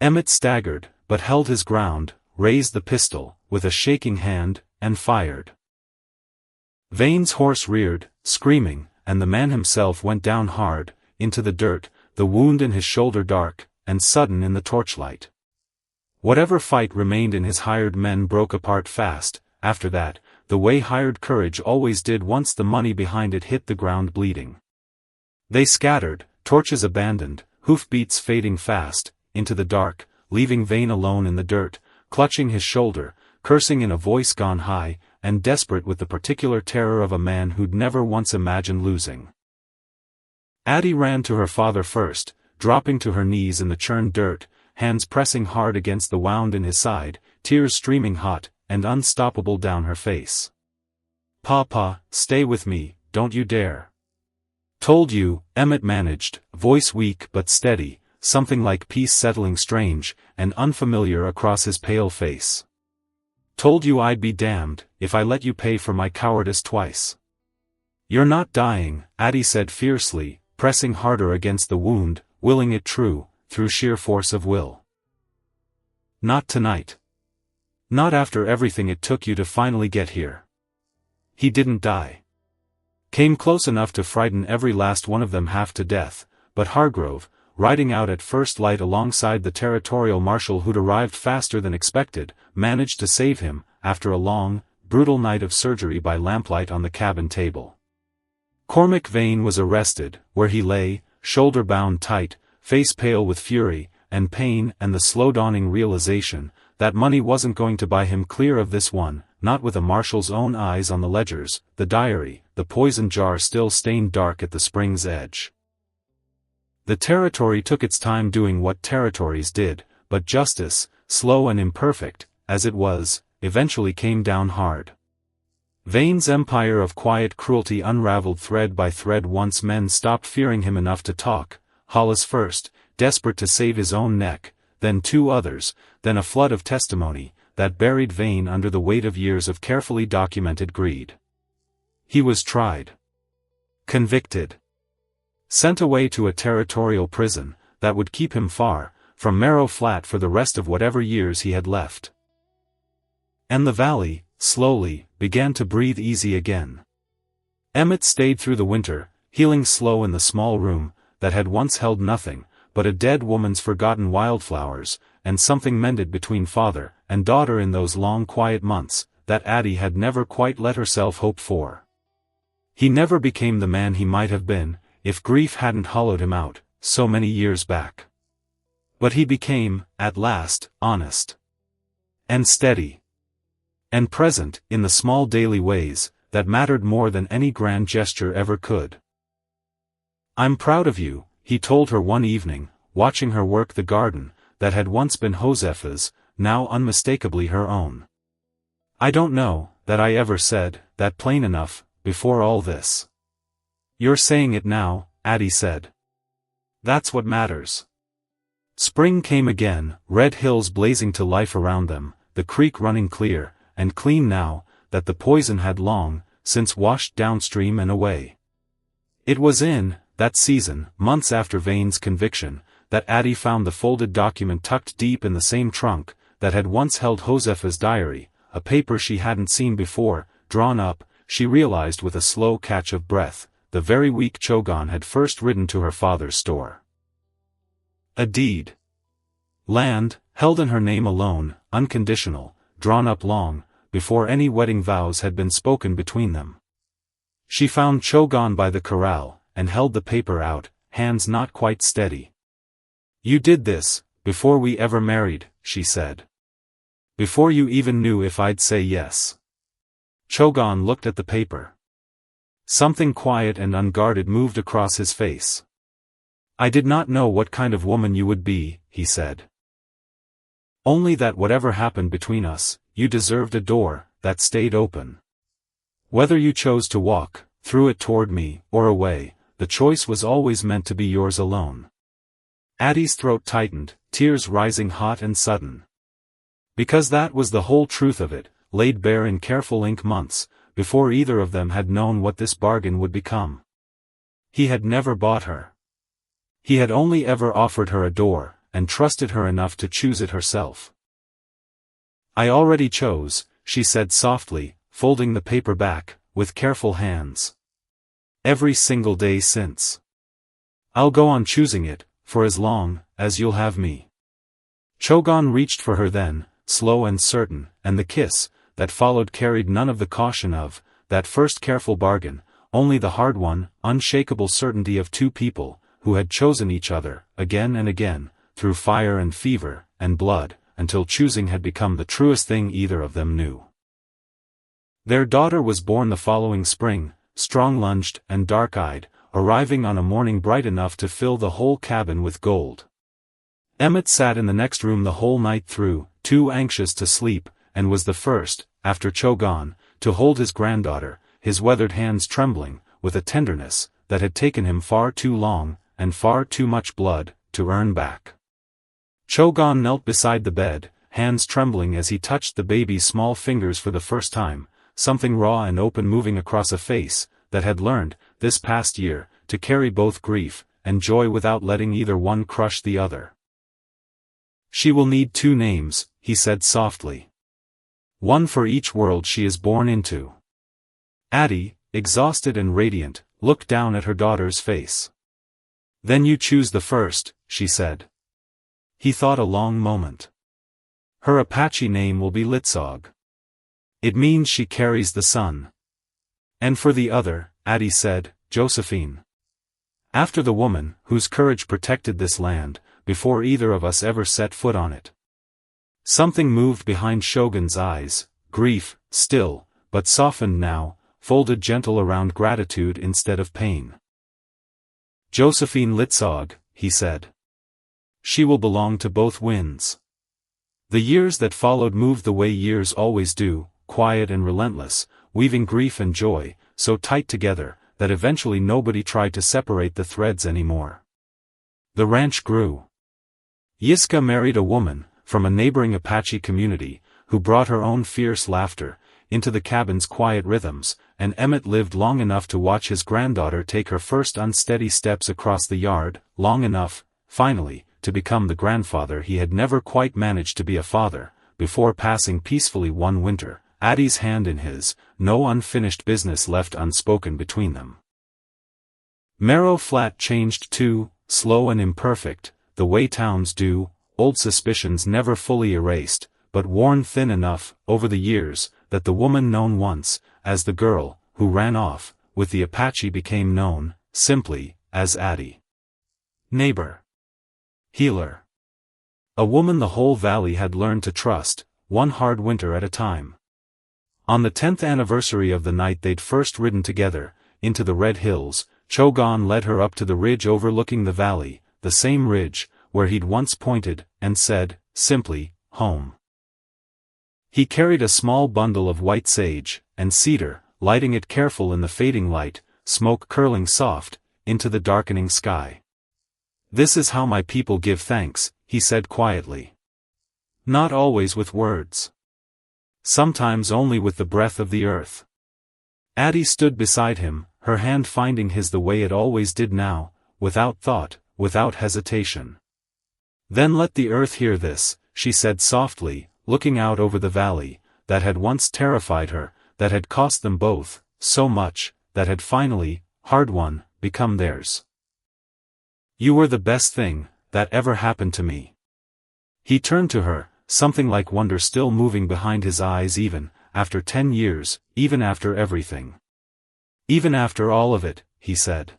Emmett staggered, but held his ground, raised the pistol, with a shaking hand, and fired. Vane's horse reared, screaming, and the man himself went down hard, into the dirt, the wound in his shoulder dark, and sudden in the torchlight. Whatever fight remained in his hired men broke apart fast, after that, the way hired courage always did once the money behind it hit the ground bleeding. They scattered, torches abandoned, hoofbeats fading fast, into the dark, leaving Vane alone in the dirt, clutching his shoulder, cursing in a voice gone high, and desperate with the particular terror of a man who'd never once imagined losing. Addie ran to her father first, dropping to her knees in the churned dirt, hands pressing hard against the wound in his side, tears streaming hot and unstoppable down her face. "Papa, stay with me, don't you dare." "Told you," Emmett managed, voice weak but steady, something like peace settling strange and unfamiliar across his pale face. "Told you I'd be damned if I let you pay for my cowardice twice." "You're not dying," Addie said fiercely, pressing harder against the wound, willing it true, through sheer force of will. "Not tonight. Not after everything it took you to finally get here." He didn't die. Came close enough to frighten every last one of them half to death, but Hargrove, riding out at first light alongside the territorial marshal who'd arrived faster than expected, managed to save him, after a long, brutal night of surgery by lamplight on the cabin table. Cormac Vane was arrested, where he lay, shoulder bound tight, face pale with fury, and pain and the slow dawning realization that money wasn't going to buy him clear of this one, not with a marshal's own eyes on the ledgers, the diary, the poison jar still stained dark at the spring's edge. The territory took its time doing what territories did, but justice, slow and imperfect, as it was, eventually came down hard. Vane's empire of quiet cruelty unraveled thread by thread once men stopped fearing him enough to talk, Hollis first, desperate to save his own neck, then two others, then a flood of testimony, that buried Vane under the weight of years of carefully documented greed. He was tried. Convicted. Sent away to a territorial prison, that would keep him far from Marrow Flat for the rest of whatever years he had left. And the valley, slowly, began to breathe easy again. Emmett stayed through the winter, healing slow in the small room, that had once held nothing but a dead woman's forgotten wildflowers, and something mended between father and daughter in those long quiet months, that Addie had never quite let herself hope for. He never became the man he might have been, if grief hadn't hollowed him out, so many years back. But he became, at last, honest. And steady. And present, in the small daily ways, that mattered more than any grand gesture ever could. "I'm proud of you," he told her one evening, watching her work the garden, that had once been Josepha's, now unmistakably her own. "I don't know that I ever said that plain enough, before all this." "You're saying it now," Addie said. "That's what matters." Spring came again, red hills blazing to life around them, the creek running clear, and clean now, that the poison had long since washed downstream and away. It was in that season, months after Vane's conviction, that Addie found the folded document tucked deep in the same trunk that had once held Josepha's diary, a paper she hadn't seen before, drawn up, she realized with a slow catch of breath, the very week Chogan had first ridden to her father's store. A deed. Land, held in her name alone, unconditional, drawn up long before any wedding vows had been spoken between them. She found Chogan by the corral, and held the paper out, hands not quite steady. "You did this, before we ever married," she said. "Before you even knew if I'd say yes." Chogan looked at the paper. Something quiet and unguarded moved across his face. "I did not know what kind of woman you would be," he said. "Only that whatever happened between us, you deserved a door that stayed open. Whether you chose to walk through it toward me, or away, the choice was always meant to be yours alone." Addie's throat tightened, tears rising hot and sudden. Because that was the whole truth of it, laid bare in careful ink months, before either of them had known what this bargain would become. He had never bought her. He had only ever offered her a door, and trusted her enough to choose it herself. I already chose, she said softly, folding the paper back, with careful hands. Every single day since. I'll go on choosing it, for as long as you'll have me. Chogan reached for her then, slow and certain, and the kiss that followed carried none of the caution of that first careful bargain, only the hard-won, unshakable certainty of two people who had chosen each other, again and again, through fire and fever and blood, until choosing had become the truest thing either of them knew. Their daughter was born the following spring, strong-lunged and dark-eyed, arriving on a morning bright enough to fill the whole cabin with gold. Emmett sat in the next room the whole night through, too anxious to sleep, and was the first, after Chogan, to hold his granddaughter, his weathered hands trembling, with a tenderness that had taken him far too long, and far too much blood, to earn back. Chogan knelt beside the bed, hands trembling as he touched the baby's small fingers for the first time, something raw and open moving across a face that had learned, this past year, to carry both grief and joy without letting either one crush the other. She will need two names, he said softly. One for each world she is born into. Addie, exhausted and radiant, looked down at her daughter's face. Then you choose the first, she said. He thought a long moment. Her Apache name will be Litzog. It means she carries the sun. And for the other, Addie said, Josephine. After the woman, whose courage protected this land, before either of us ever set foot on it. Something moved behind Shogun's eyes, grief, still, but softened now, folded gentle around gratitude instead of pain. Josephine Litzog, he said. She will belong to both winds. The years that followed moved the way years always do, quiet and relentless, weaving grief and joy, so tight together, that eventually nobody tried to separate the threads anymore. The ranch grew. Yiska married a woman, from a neighboring Apache community, who brought her own fierce laughter into the cabin's quiet rhythms, and Emmett lived long enough to watch his granddaughter take her first unsteady steps across the yard, long enough, finally, to become the grandfather he had never quite managed to be a father, before passing peacefully one winter, Addie's hand in his, no unfinished business left unspoken between them. Marrow Flat changed too, slow and imperfect, the way towns do, old suspicions never fully erased, but worn thin enough, over the years, that the woman known once, as the girl, who ran off, with the Apache became known, simply, as Addie. Neighbor. Healer. A woman the whole valley had learned to trust, one hard winter at a time. On the 10th anniversary of the night they'd first ridden together, into the Red Hills, Chogan led her up to the ridge overlooking the valley, the same ridge, where he'd once pointed, and said, simply, home. He carried a small bundle of white sage, and cedar, lighting it careful in the fading light, smoke curling soft, into the darkening sky. This is how my people give thanks, he said quietly. Not always with words. Sometimes only with the breath of the earth. Addie stood beside him, her hand finding his the way it always did now, without thought, without hesitation. Then let the earth hear this, she said softly, looking out over the valley, that had once terrified her, that had cost them both, so much, that had finally, hard-won, become theirs. You were the best thing that ever happened to me. He turned to her, something like wonder still moving behind his eyes even, after 10 years, even after everything. Even after all of it, he said.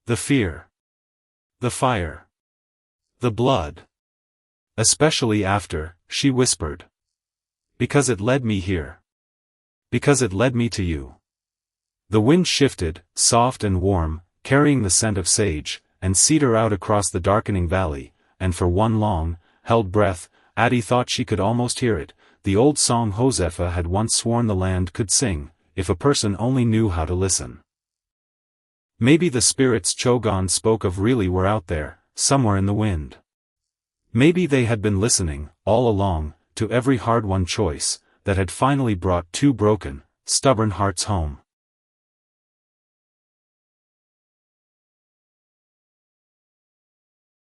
The fear. The fire. The blood. Especially after, she whispered. Because it led me here. Because it led me to you. The wind shifted, soft and warm, carrying the scent of sage and cedar out across the darkening valley, and for one long, held breath, Addie thought she could almost hear it, the old song Josefa had once sworn the land could sing, if a person only knew how to listen. Maybe the spirits Chogan spoke of really were out there, somewhere in the wind. Maybe they had been listening, all along, to every hard-won choice, that had finally brought two broken, stubborn hearts home.